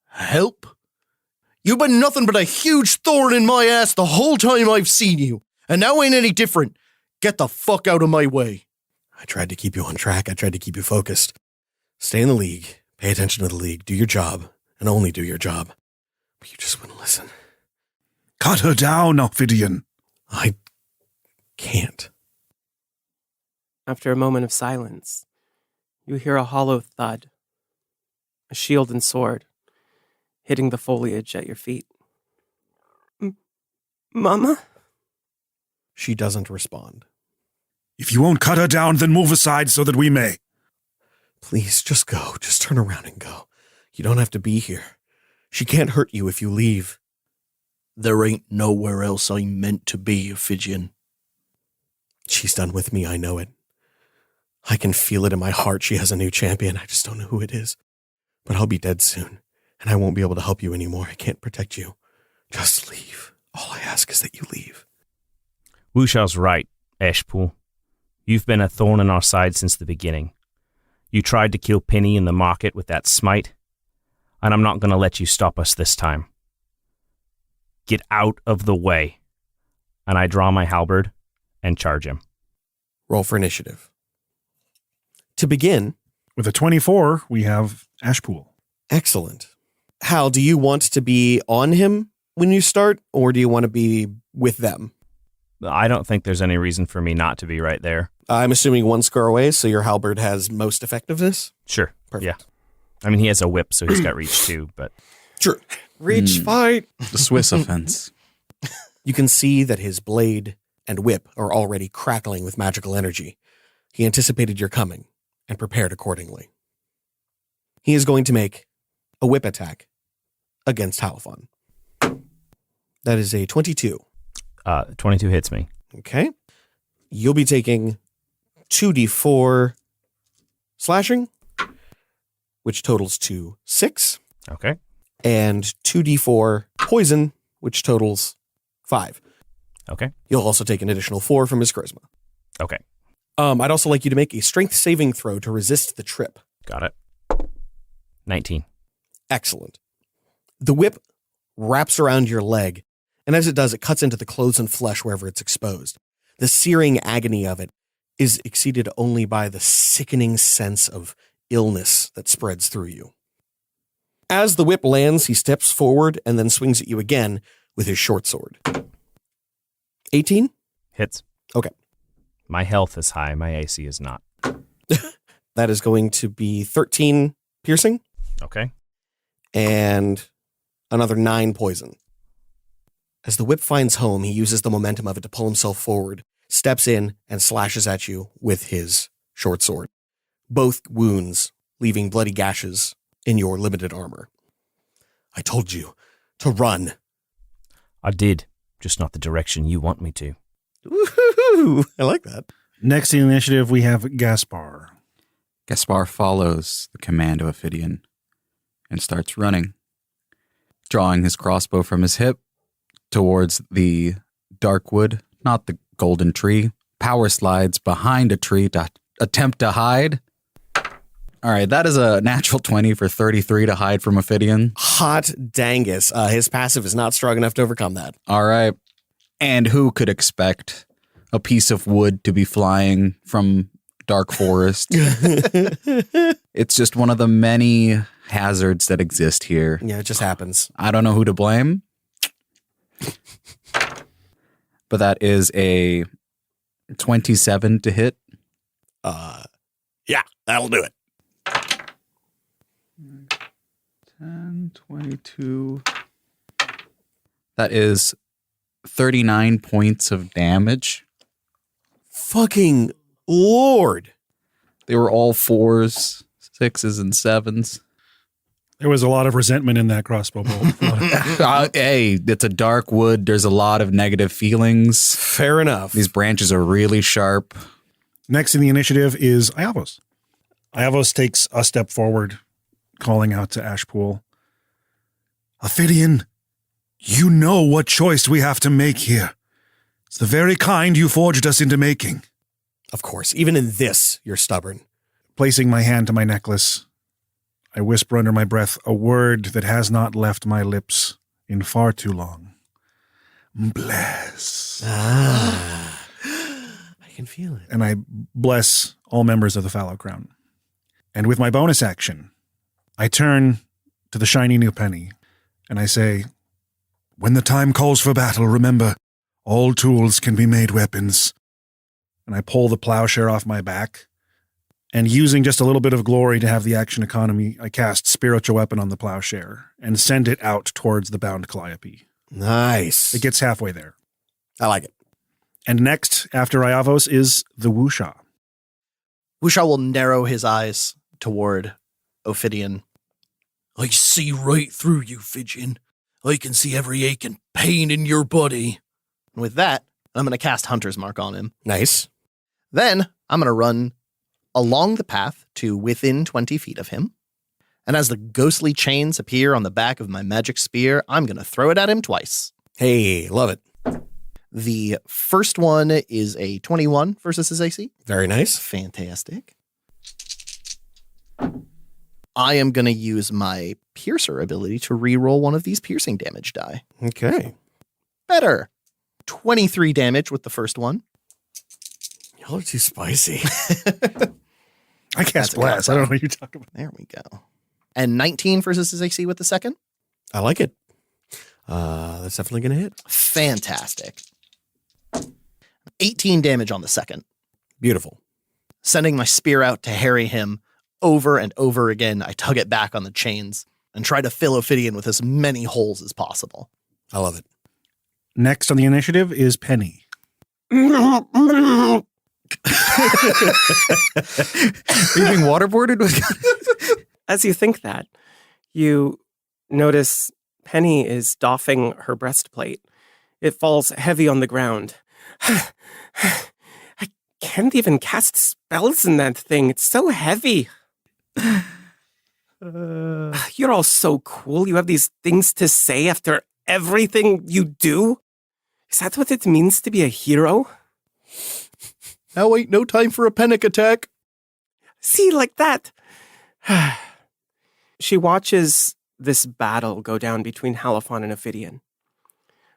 Speaker 7: Help? You've been nothing but a huge thorn in my ass the whole time I've seen you, and now ain't any different. Get the fuck out of my way.
Speaker 2: I tried to keep you on track. I tried to keep you focused. Stay in the league. Pay attention to the league. Do your job, and only do your job. But you just wouldn't listen.
Speaker 5: Cut her down, Ophidian.
Speaker 2: I can't.
Speaker 14: After a moment of silence, you hear a hollow thud, a shield and sword hitting the foliage at your feet. Mama?
Speaker 2: She doesn't respond.
Speaker 5: If you won't cut her down, then move aside so that we may.
Speaker 2: Please, just go. Just turn around and go. You don't have to be here. She can't hurt you if you leave.
Speaker 7: There ain't nowhere else I'm meant to be, Ophidian.
Speaker 2: She's done with me, I know it. I can feel it in my heart. She has a new champion. I just don't know who it is. But I'll be dead soon, and I won't be able to help you anymore. I can't protect you. Just leave. All I ask is that you leave.
Speaker 6: Wusha's right, Ashpool. You've been a thorn in our side since the beginning. You tried to kill Penny in the market with that smite, and I'm not going to let you stop us this time. Get out of the way. And I draw my halberd and charge him.
Speaker 7: Roll for initiative. To begin,
Speaker 5: With a 24, we have Ashpool.
Speaker 7: excellent. Hal, do you want to be on him when you start, or do you want to be with them?
Speaker 6: I don't think there's any reason for me not to be right there.
Speaker 7: I'm assuming 1 square away, so your halberd has most effectiveness?
Speaker 6: Sure.
Speaker 7: Perfect.
Speaker 6: Yeah. I mean, he has a whip, so he's got reach too, but...
Speaker 7: Sure. Reach, fight.
Speaker 3: The Swiss offense.
Speaker 7: You can see that his blade and whip are already crackling with magical energy. He anticipated your coming and prepared accordingly. He is going to make a whip attack against Halifon. That is a 22.
Speaker 6: 22 hits me.
Speaker 7: Okay. You'll be taking 2d4 slashing, which totals to 6.
Speaker 6: Okay.
Speaker 7: And 2d4 poison, which totals 5.
Speaker 6: Okay.
Speaker 7: You'll also take an additional 4 from his charisma.
Speaker 6: Okay.
Speaker 7: I'd also like you to make a strength saving throw to resist the trip.
Speaker 6: Got it. 19.
Speaker 7: Excellent. The whip wraps around your leg, and as it does, it cuts into the clothes and flesh wherever it's exposed. The searing agony of it is exceeded only by the sickening sense of illness that spreads through you. As the whip lands, he steps forward and then swings at you again with his short sword. 18?
Speaker 6: Hits.
Speaker 7: Okay.
Speaker 6: My health is high. My AC is not.
Speaker 7: That is going to be 13 piercing.
Speaker 6: Okay.
Speaker 7: And another 9 poison. As the whip finds home, he uses the momentum of it to pull himself forward, steps in, and slashes at you with his short sword. Both wounds leaving bloody gashes in your limited armor. I told you to run.
Speaker 6: I did, just not the direction you want me to.
Speaker 7: Woohoo! I like that.
Speaker 5: Next in the initiative, we have Gaspar.
Speaker 3: Gaspar follows the command of Ophidian and starts running, drawing his crossbow from his hip towards the Darkwood, not the golden tree. Power slides behind a tree to attempt to hide. All right, that is a natural 20 for 33 to hide from Ophidian.
Speaker 7: Hot dangus. His passive is not strong enough to overcome that.
Speaker 3: All right. And who could expect a piece of wood to be flying from dark forest? It's just one of the many hazards that exist here.
Speaker 7: Yeah, it just happens.
Speaker 3: I don't know who to blame. But that is a 27 to hit.
Speaker 7: Yeah, that'll do it.
Speaker 3: 10, 22. That is 39 points of damage.
Speaker 7: Fucking Lord.
Speaker 3: They were all 4s, 6s, and 7s.
Speaker 5: There was a lot of resentment in that crossbow bolt.
Speaker 3: Hey, it's a dark wood. There's a lot of negative feelings.
Speaker 7: Fair enough.
Speaker 3: These branches are really sharp.
Speaker 5: Next in the initiative is Iavos. Iavos takes a step forward, calling out to Ashpool. Ophidian, you know what choice we have to make here. It's the very kind you forged us into making.
Speaker 7: Of course, even in this, you're stubborn.
Speaker 5: Placing my hand to my necklace, I whisper under my breath a word that has not left my lips in far too long. Bless.
Speaker 7: I can feel it.
Speaker 5: And I bless all members of the Fallow Crown. And with my bonus action, I turn to the shiny new penny, and I say, when the time calls for battle, remember, all tools can be made weapons. And I pull the plowshare off my back, and using just a little bit of glory to have the action economy, I cast Spiritual Weapon on the plowshare and send it out towards the bound Calliope.
Speaker 7: Nice.
Speaker 5: It gets halfway there.
Speaker 7: I like it.
Speaker 5: And next, after Iavos, is the Wusha.
Speaker 15: Wusha will narrow his eyes toward Ophidian.
Speaker 4: I see right through you, Fidgeon. I can see every ache and pain in your body.
Speaker 15: And with that, I'm going to cast Hunter's Mark on him.
Speaker 7: Nice.
Speaker 15: Then I'm going to run along the path to within 20 feet of him. And as the ghostly chains appear on the back of my magic spear, I'm going to throw it at him twice.
Speaker 7: Hey, love it.
Speaker 15: The first one is a 21 versus his AC.
Speaker 7: Very nice.
Speaker 15: Fantastic. I am going to use my Piercer ability to reroll one of these piercing damage die.
Speaker 7: Okay.
Speaker 15: Better. 23 damage with the first one.
Speaker 2: Y'all are too spicy.
Speaker 5: I cast Blast. I don't know what you're talking about.
Speaker 15: There we go. And 19 versus his AC with the second?
Speaker 2: I like it. That's definitely going to hit.
Speaker 15: Fantastic. 18 damage on the second.
Speaker 2: Beautiful.
Speaker 15: Sending my spear out to harry him over and over again, I tug it back on the chains and try to fill Ophidian with as many holes as possible.
Speaker 2: I love it.
Speaker 5: Next on the initiative is Penny.
Speaker 14: Are you being waterboarded with? As you think that, you notice Penny is doffing her breastplate. It falls heavy on the ground. I can't even cast spells in that thing. It's so heavy. You're all so cool. You have these things to say after everything you do. Is that what it means to be a hero?
Speaker 7: Now ain't no time for a panic attack.
Speaker 14: See, like that. She watches this battle go down between Halifon and Ophidian.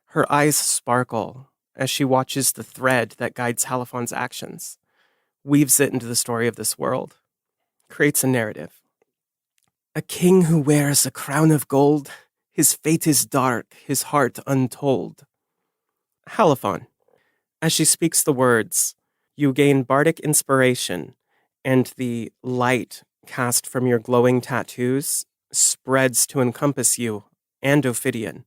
Speaker 14: Her eyes sparkle as she watches the thread that guides Halifon's actions, weaves it into the story of this world, creates a narrative. A king who wears a crown of gold, his fate is dark, his heart untold. Halifon. As she speaks the words, you gain bardic inspiration, and the light cast from your glowing tattoos spreads to encompass you and Ophidian.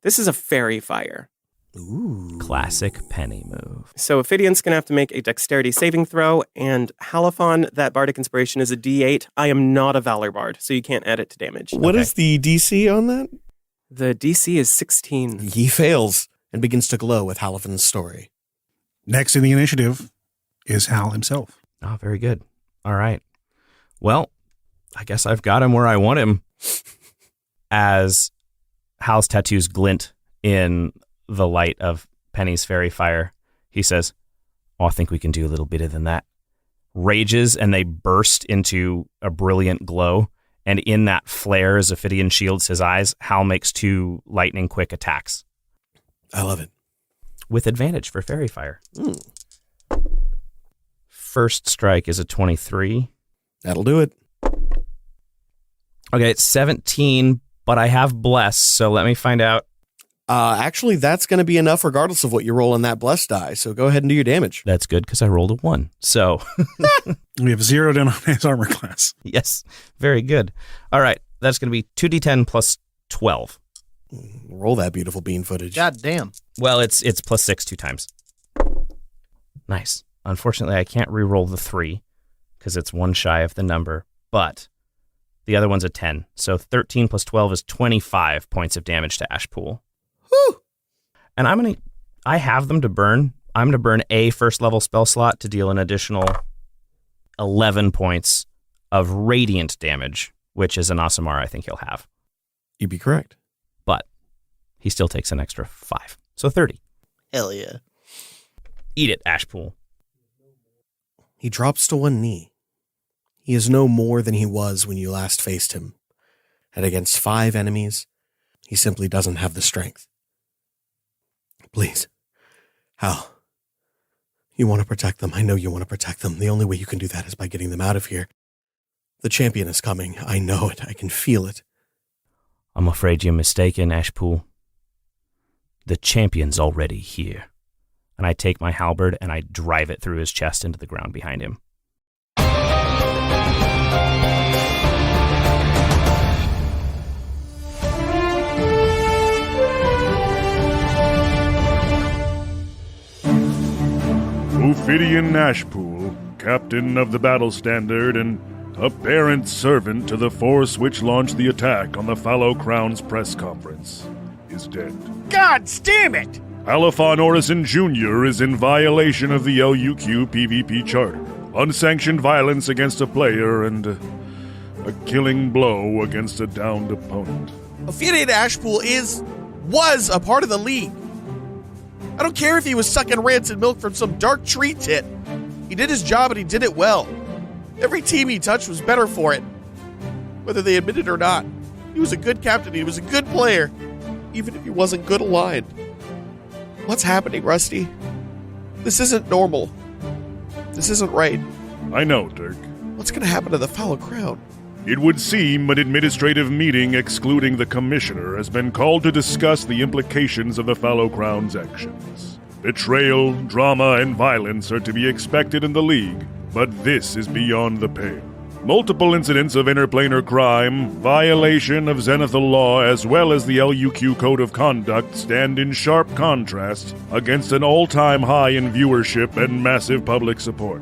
Speaker 14: This is a fairy fire.
Speaker 6: Ooh. Classic Penny move.
Speaker 14: So Ophidian's going to have to make a dexterity saving throw, and Halifon, that bardic inspiration is a D8. I am not a Valor Bard, so you can't add it to damage.
Speaker 2: What is the DC on that?
Speaker 14: The DC is 16.
Speaker 2: He fails and begins to glow with Halifon's story.
Speaker 5: Next in the initiative is Hal himself.
Speaker 6: Oh, very good. All right. Well, I guess I've got him where I want him. As Hal's tattoos glint in the light of Penny's fairy fire, he says, "Oh, I think we can do a little better than that." Rages, and they burst into a brilliant glow. And in that flare, as Ophidian shields his eyes, Hal makes 2 lightning quick attacks.
Speaker 2: I love it.
Speaker 6: With advantage for fairy fire. First strike is a 23.
Speaker 2: That'll do it.
Speaker 6: Okay, it's 17, but I have bless, so let me find out.
Speaker 2: Actually, that's going to be enough regardless of what you roll on that blessed die, so go ahead and do your damage.
Speaker 6: That's good, because I rolled a 1, so...
Speaker 5: We have zeroed in on his armor class.
Speaker 6: Yes, very good. All right, that's going to be 2d10 plus 12.
Speaker 2: Roll that beautiful bean footage.
Speaker 15: God damn.
Speaker 6: Well, it's plus 6 2 times. Nice. Unfortunately, I can't re-roll the 3, because it's 1 shy of the number, but the other one's a 10. So 13 plus 12 is 25 points of damage to Ashpool.
Speaker 2: Whew.
Speaker 6: And I have them to burn. I'm going to burn a first level spell slot to deal an additional 11 points of radiant damage, which is an Aasimar I think he'll have.
Speaker 2: You'd be correct.
Speaker 6: But he still takes an extra 5. So 30.
Speaker 15: Hell yeah.
Speaker 6: Eat it, Ashpool.
Speaker 2: He drops to one knee. He is no more than he was when you last faced him. And against 5 enemies, he simply doesn't have the strength. Please, Hal, you want to protect them. I know you want to protect them. The only way you can do that is by getting them out of here. The champion is coming. I know it. I can feel it.
Speaker 6: I'm afraid you're mistaken, Ashpool. The champion's already here. And I take my halberd and I drive it through his chest into the ground behind him.
Speaker 9: Ophidian Ashpool, captain of the battle standard and apparent servant to the force which launched the attack on the Fallow Crown's press conference, is dead.
Speaker 13: God damn it!
Speaker 9: Halifon Orison Jr. is in violation of the LUQ PvP charter. Unsanctioned violence against a player and a killing blow against a downed opponent.
Speaker 8: Ophidian Ashpool was a part of the league. I don't care if he was sucking rancid milk from some dark tree tit. He did his job and he did it well. Every team he touched was better for it, whether they admit it or not. He was a good captain. He was a good player, even if he wasn't good aligned. What's happening, Rusty? This isn't normal. This isn't right.
Speaker 9: I know, Dirk.
Speaker 8: What's going to happen to the Fallow Crown?
Speaker 9: It would seem an administrative meeting excluding the commissioner has been called to discuss the implications of the Fallow Crown's actions. Betrayal, drama, and violence are to be expected in the League, but this is beyond the pale. Multiple incidents of interplanar crime, violation of Zenithal law, as well as the LUQ Code of Conduct stand in sharp contrast against an all-time high in viewership and massive public support.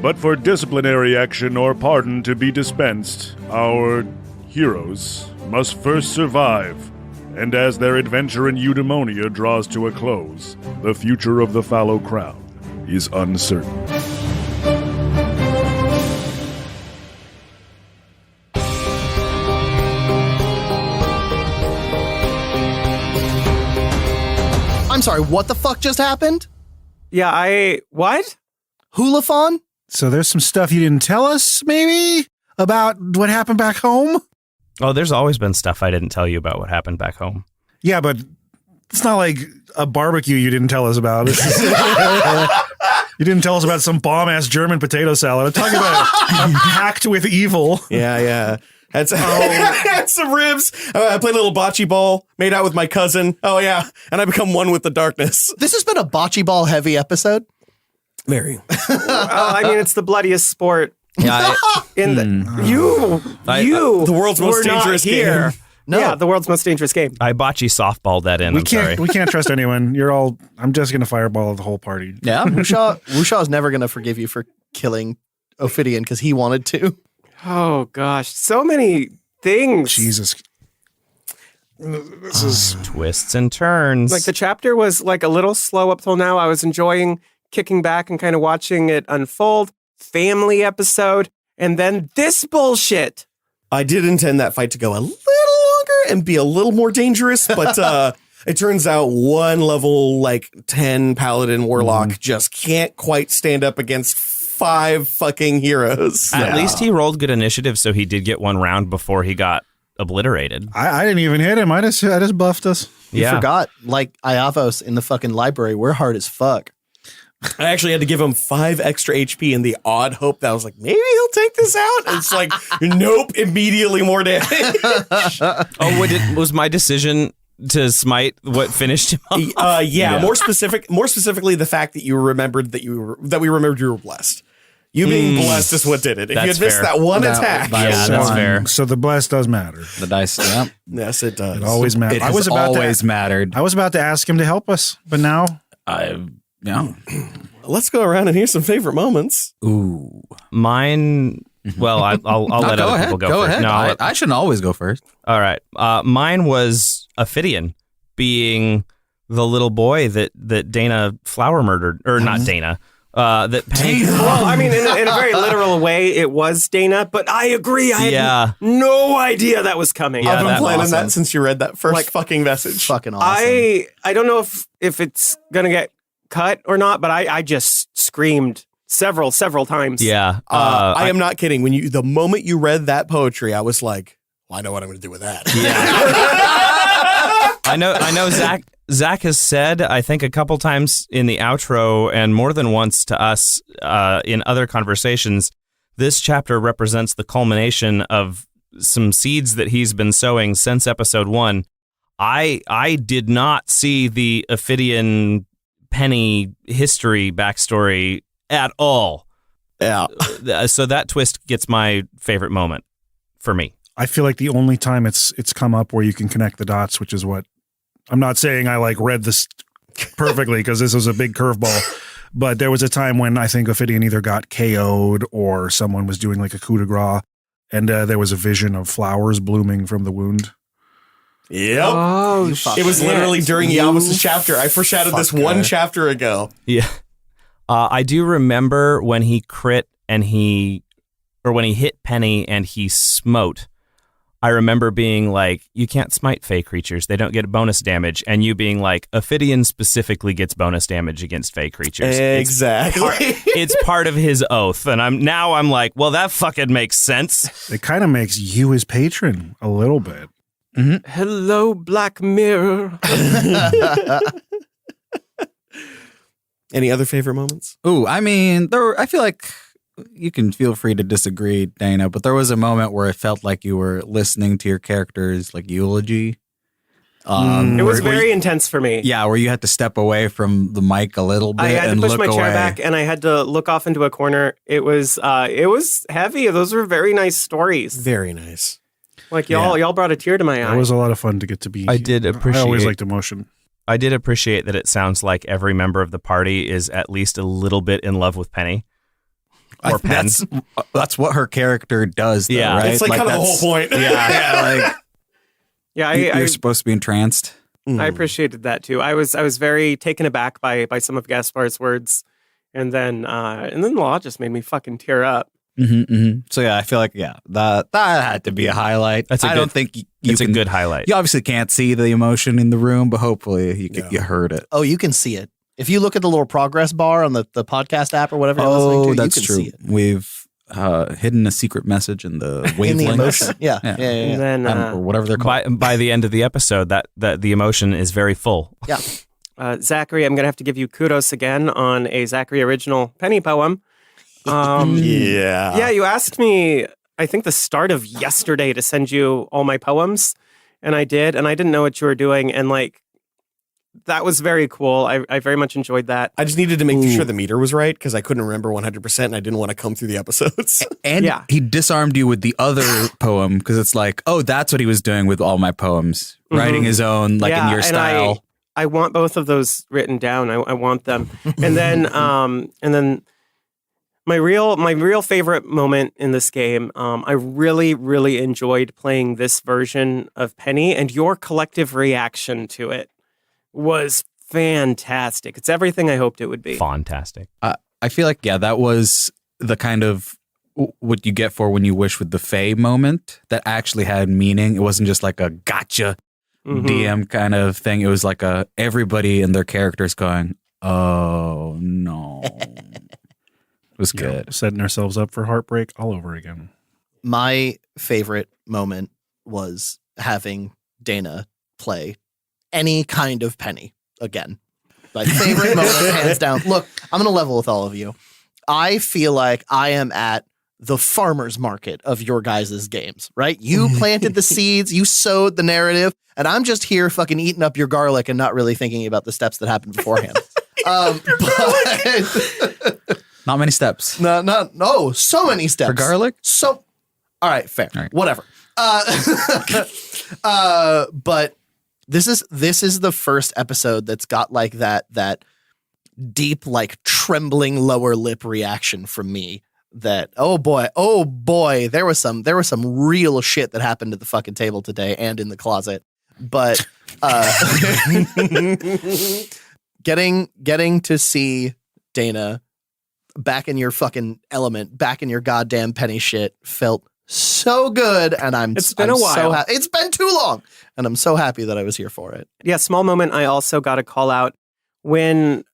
Speaker 9: But for disciplinary action or pardon to be dispensed, our heroes must first survive. And as their adventure in Evdaemonia draws to a close, the future of the Fallow Crown is uncertain.
Speaker 15: I'm sorry, what the fuck just happened?
Speaker 14: Yeah, what?
Speaker 15: Hulaphon?
Speaker 5: So there's some stuff you didn't tell us, maybe, about what happened back home?
Speaker 6: Oh, there's always been stuff I didn't tell you about what happened back home.
Speaker 5: Yeah, but it's not like a barbecue you didn't tell us about. You didn't tell us about some bomb-ass German potato salad. I'm talking about I'm packed with evil.
Speaker 16: Yeah. Had some ribs. I played a little bocce ball, made out with my cousin. Oh, yeah. And I become one with the darkness.
Speaker 15: This has been a bocce ball heavy episode.
Speaker 16: Very.
Speaker 14: I mean, it's the bloodiest sport.
Speaker 3: Yeah,
Speaker 14: the
Speaker 16: world's most dangerous game.
Speaker 15: No.
Speaker 14: Yeah, the world's most dangerous game.
Speaker 6: I bocce softballed that in.
Speaker 5: We can't trust anyone. I'm just going to fireball the whole party.
Speaker 3: Yeah.
Speaker 15: Wusha is never going to forgive you for killing Ophidian because he wanted to.
Speaker 14: Oh, gosh. So many things.
Speaker 5: Jesus. This is
Speaker 6: twists and turns.
Speaker 14: Like the chapter was like a little slow up till now. I was enjoying kicking back and kind of watching it unfold. Family episode. And then this bullshit.
Speaker 16: I did intend that fight to go a little longer and be a little more dangerous, but it turns out one level, 10 Paladin Warlock just can't quite stand up against 5 fucking heroes.
Speaker 6: At least he rolled good initiative, so he did get one round before he got obliterated.
Speaker 5: I didn't even hit him. I just buffed us.
Speaker 15: You forgot, like Iavos in the fucking library, we're hard as fuck.
Speaker 16: I actually had to give him 5 extra HP in the odd hope that I was like, maybe he'll take this out. And it's like, nope, immediately more damage.
Speaker 6: Was my decision to smite what finished him off?
Speaker 16: Yeah. More specifically, the fact that you remembered that we remembered you were blessed. You being blessed is what did it. If you had missed that one attack.
Speaker 6: That's fair.
Speaker 5: So the bless does matter.
Speaker 3: The dice, yeah.
Speaker 16: Yes, it does.
Speaker 5: It always matters.
Speaker 3: It has always mattered.
Speaker 5: I was about to ask him to help us, but now...
Speaker 3: Yeah.
Speaker 16: Let's go around and hear some favorite moments.
Speaker 3: Ooh.
Speaker 6: Mine... Well, I'll let other people go first.
Speaker 3: Ahead.
Speaker 6: No,
Speaker 3: I shouldn't always go first.
Speaker 6: All right. Mine was Ophidian being the little boy that Dana Flower murdered. Or not Dana. That Penny...
Speaker 14: Well, I mean, in a very literal way, it was Dana, but I agree. I had no idea that was coming.
Speaker 16: I've been planning that since you read that first fucking message.
Speaker 15: Fucking awesome.
Speaker 14: I don't know if it's going to get cut or not, but I just screamed several times.
Speaker 6: Yeah.
Speaker 16: I am not kidding. The moment you read that poetry, I was like, well, I know what I'm going to do with that.
Speaker 6: Yeah. I know Zach has said, I think a couple times in the outro and more than once to us in other conversations, this chapter represents the culmination of some seeds that he's been sowing since episode 1. I did not see the Ophidian Penny history backstory at all.
Speaker 16: Yeah.
Speaker 6: So that twist gets my favorite moment for me.
Speaker 5: I feel like the only time it's come up where you can connect the dots, which is what I'm not saying I read this perfectly because this was a big curveball, but there was a time when I think Ophidian either got KO'd or someone was doing a coup de grace, and there was a vision of flowers blooming from the wound.
Speaker 16: Yep.
Speaker 14: Oh,
Speaker 16: it was literally during Yavos' chapter. I foreshadowed this one chapter ago.
Speaker 6: Yeah. I do remember when he crit when he hit Penny and he smote. I remember being like, you can't smite fey creatures. They don't get bonus damage. And you being like, Ophidian specifically gets bonus damage against fey creatures.
Speaker 16: Exactly.
Speaker 6: It's part of his oath. And I'm like, well, that fucking makes sense.
Speaker 5: It kind of makes you his patron a little bit.
Speaker 14: Mm-hmm. Hello, Black Mirror.
Speaker 16: Any other favorite moments?
Speaker 3: Ooh, I mean, I feel like you can feel free to disagree, Dana, but there was a moment where it felt like you were listening to your character's like eulogy.
Speaker 14: It was very intense for me.
Speaker 3: Yeah, where you had to step away from the mic a little bit.
Speaker 14: I had
Speaker 3: and
Speaker 14: to push
Speaker 3: look
Speaker 14: my chair
Speaker 3: away.
Speaker 14: back, and I had to look off into a corner. It was heavy. Those were very nice stories.
Speaker 16: Very nice.
Speaker 14: Like y'all brought a tear to my eye.
Speaker 5: It was a lot of fun to get to be.
Speaker 6: I did appreciate.
Speaker 5: I always liked emotion.
Speaker 6: I did appreciate that it sounds like every member of the party is at least a little bit in love with Penny. Or Pen.
Speaker 3: That's what her character does, though,
Speaker 6: Yeah.
Speaker 3: right?
Speaker 16: It's like kind of the whole point.
Speaker 3: Yeah, you're supposed to be entranced.
Speaker 14: I appreciated that too. I was very taken aback by some of Gaspar's words, and then Law just made me fucking tear up.
Speaker 3: So yeah, I feel like that had to be a highlight. I don't think
Speaker 6: it's a good highlight.
Speaker 3: You obviously can't see the emotion in the room, but hopefully you heard it.
Speaker 15: Oh, you can see it. If you look at the little progress bar on the podcast app or whatever you're
Speaker 3: Oh,
Speaker 15: listening to,
Speaker 3: that's
Speaker 15: you can
Speaker 3: true.
Speaker 15: see it.
Speaker 3: We've hidden a secret message in the wavelengths.
Speaker 15: In the emotion. Yeah.
Speaker 14: And then
Speaker 3: or whatever they're called.
Speaker 6: By the end of the episode, that the emotion is very full.
Speaker 15: Yeah.
Speaker 14: Zachary, I'm going to have to give you kudos again on a Zachary original Penny poem. Yeah, you asked me, I think the start of yesterday, to send you all my poems, and I did, and I didn't know what you were doing, and like, that was very cool. I very much enjoyed that.
Speaker 16: I just needed to make sure the meter was right because I couldn't remember 100% and I didn't want to come through the episodes.
Speaker 3: And he disarmed you with the other poem because it's like, oh, that's what he was doing with all my poems, writing his own, like in your style.
Speaker 14: I want both of those written down. I want them. And then my real favorite moment in this game, I really, really enjoyed playing this version of Penny, and your collective reaction to it was fantastic. It's everything I hoped it would be.
Speaker 6: Fantastic.
Speaker 3: I feel like, that was the kind of what you get for when you wish with the Fae moment that actually had meaning. It wasn't just like a gotcha DM kind of thing. It was like everybody and their characters going, oh no. It was good.
Speaker 5: Setting ourselves up for heartbreak all over again.
Speaker 15: My favorite moment was having Dana play any kind of Penny again. My favorite moment, hands down. Look, I'm going to level with all of you. I feel like I am at the farmer's market of your guys' games, right? You planted the seeds, you sowed the narrative, and I'm just here fucking eating up your garlic and not really thinking about the steps that happened beforehand. But
Speaker 3: not many steps.
Speaker 15: No, so many steps.
Speaker 3: For garlic?
Speaker 15: All right, fair.
Speaker 3: All right.
Speaker 15: Whatever. But this is the first episode that's got like that deep, like trembling lower lip reaction from me. That oh boy, there was some real shit that happened at the fucking table today and in the closet. But getting to see Dana back in your fucking element, back in your goddamn Penny shit, felt so good, and it's been a while. It's been too long, and I'm so happy that I was here for it.
Speaker 14: Yeah, small moment. I also got a call out when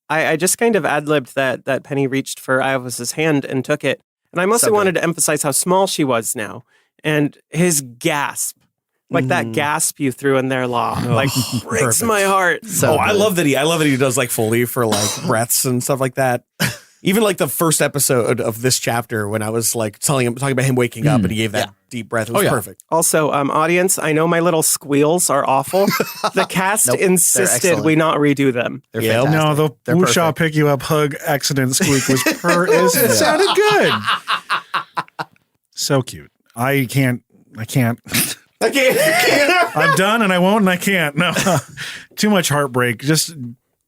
Speaker 14: I just kind of ad-libbed that Penny reached for Ios's hand and took it, and I mostly wanted to emphasize how small she was now, and his gasp. Like that gasp you threw in there, Law, like breaks my heart.
Speaker 16: So I love that he does like Foley for like breaths and stuff like that. Even like the first episode of this chapter when I was like talking about him waking up and he gave that deep breath. It was perfect.
Speaker 14: Also, audience, I know my little squeals are awful. The cast insisted we not redo them.
Speaker 15: They're fantastic.
Speaker 5: No, the Wushaw pick you up hug accident squeak was it sounded good. So cute. I can't. I'm done and I won't and I can't. No. Too much heartbreak. Just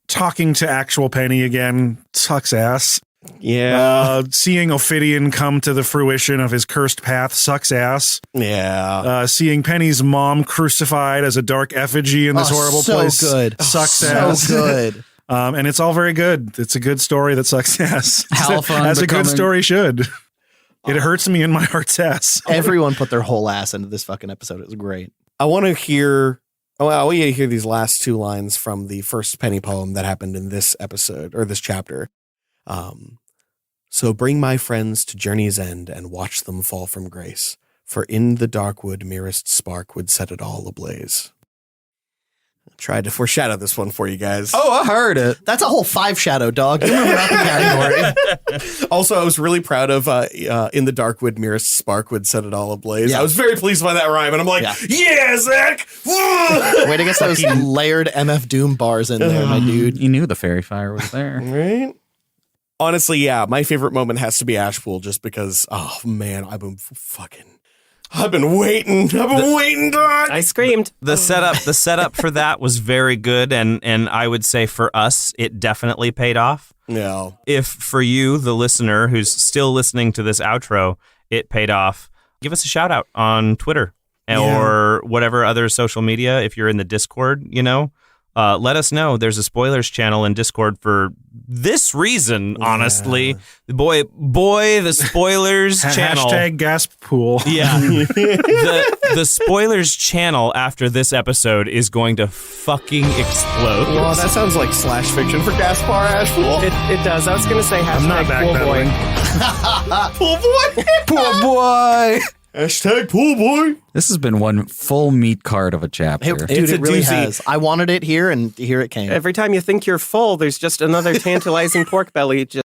Speaker 5: talking to actual Penny again sucks ass.
Speaker 16: Yeah.
Speaker 5: Seeing Ophidian come to the fruition of his cursed path sucks ass.
Speaker 16: Yeah.
Speaker 5: Seeing Penny's mom crucified as a dark effigy in this horrible place sucks ass.
Speaker 15: So good.
Speaker 5: And it's all very good. It's a good story that sucks ass.
Speaker 3: As
Speaker 5: a good story should. It hurts me in my heart's ass.
Speaker 15: Everyone put their whole ass into this fucking episode. It was great.
Speaker 16: I want you to hear these last two lines from the first Penny poem that happened in this episode or this chapter. So bring my friends to journey's end and watch them fall from grace, for in the Darkwood merest spark would set it all ablaze. Tried to foreshadow this one for you guys.
Speaker 15: Oh, I heard it. That's a whole 5 shadow, dog. You're moving up in category.
Speaker 16: Also, I was really proud of in the Darkwood, Mirror Sparkwood set it all ablaze.
Speaker 15: Yeah.
Speaker 16: I was very pleased by that rhyme, and I'm like, yeah Zach!
Speaker 15: Way to get those layered MF Doom bars in there, my dude.
Speaker 3: You knew the fairy fire was there.
Speaker 16: Right? Honestly, yeah, my favorite moment has to be Ashpool, just because, oh man, I've been waiting. Dog.
Speaker 14: I screamed.
Speaker 6: The setup for that was very good, and I would say for us, it definitely paid off.
Speaker 16: Yeah.
Speaker 6: If for you, the listener who's still listening to this outro, it paid off, give us a shout out on Twitter or whatever other social media. If you're in the Discord, let us know. There's a spoilers channel in Discord for this reason, honestly. Boy, the spoilers channel.
Speaker 5: Hashtag gasp pool.
Speaker 6: Yeah. the spoilers channel after this episode is going to fucking explode.
Speaker 16: Well, that sounds like slash fiction for Gaspar Ashpool.
Speaker 14: It does. I was going to say hashtag pool boy.
Speaker 16: Pool boy.
Speaker 15: Poor boy.
Speaker 16: Hashtag pool boy.
Speaker 3: This has been one full meat card of a chapter.
Speaker 15: Dude, it really has. I wanted it here, and here it came.
Speaker 14: Every time you think you're full, there's just another tantalizing pork belly just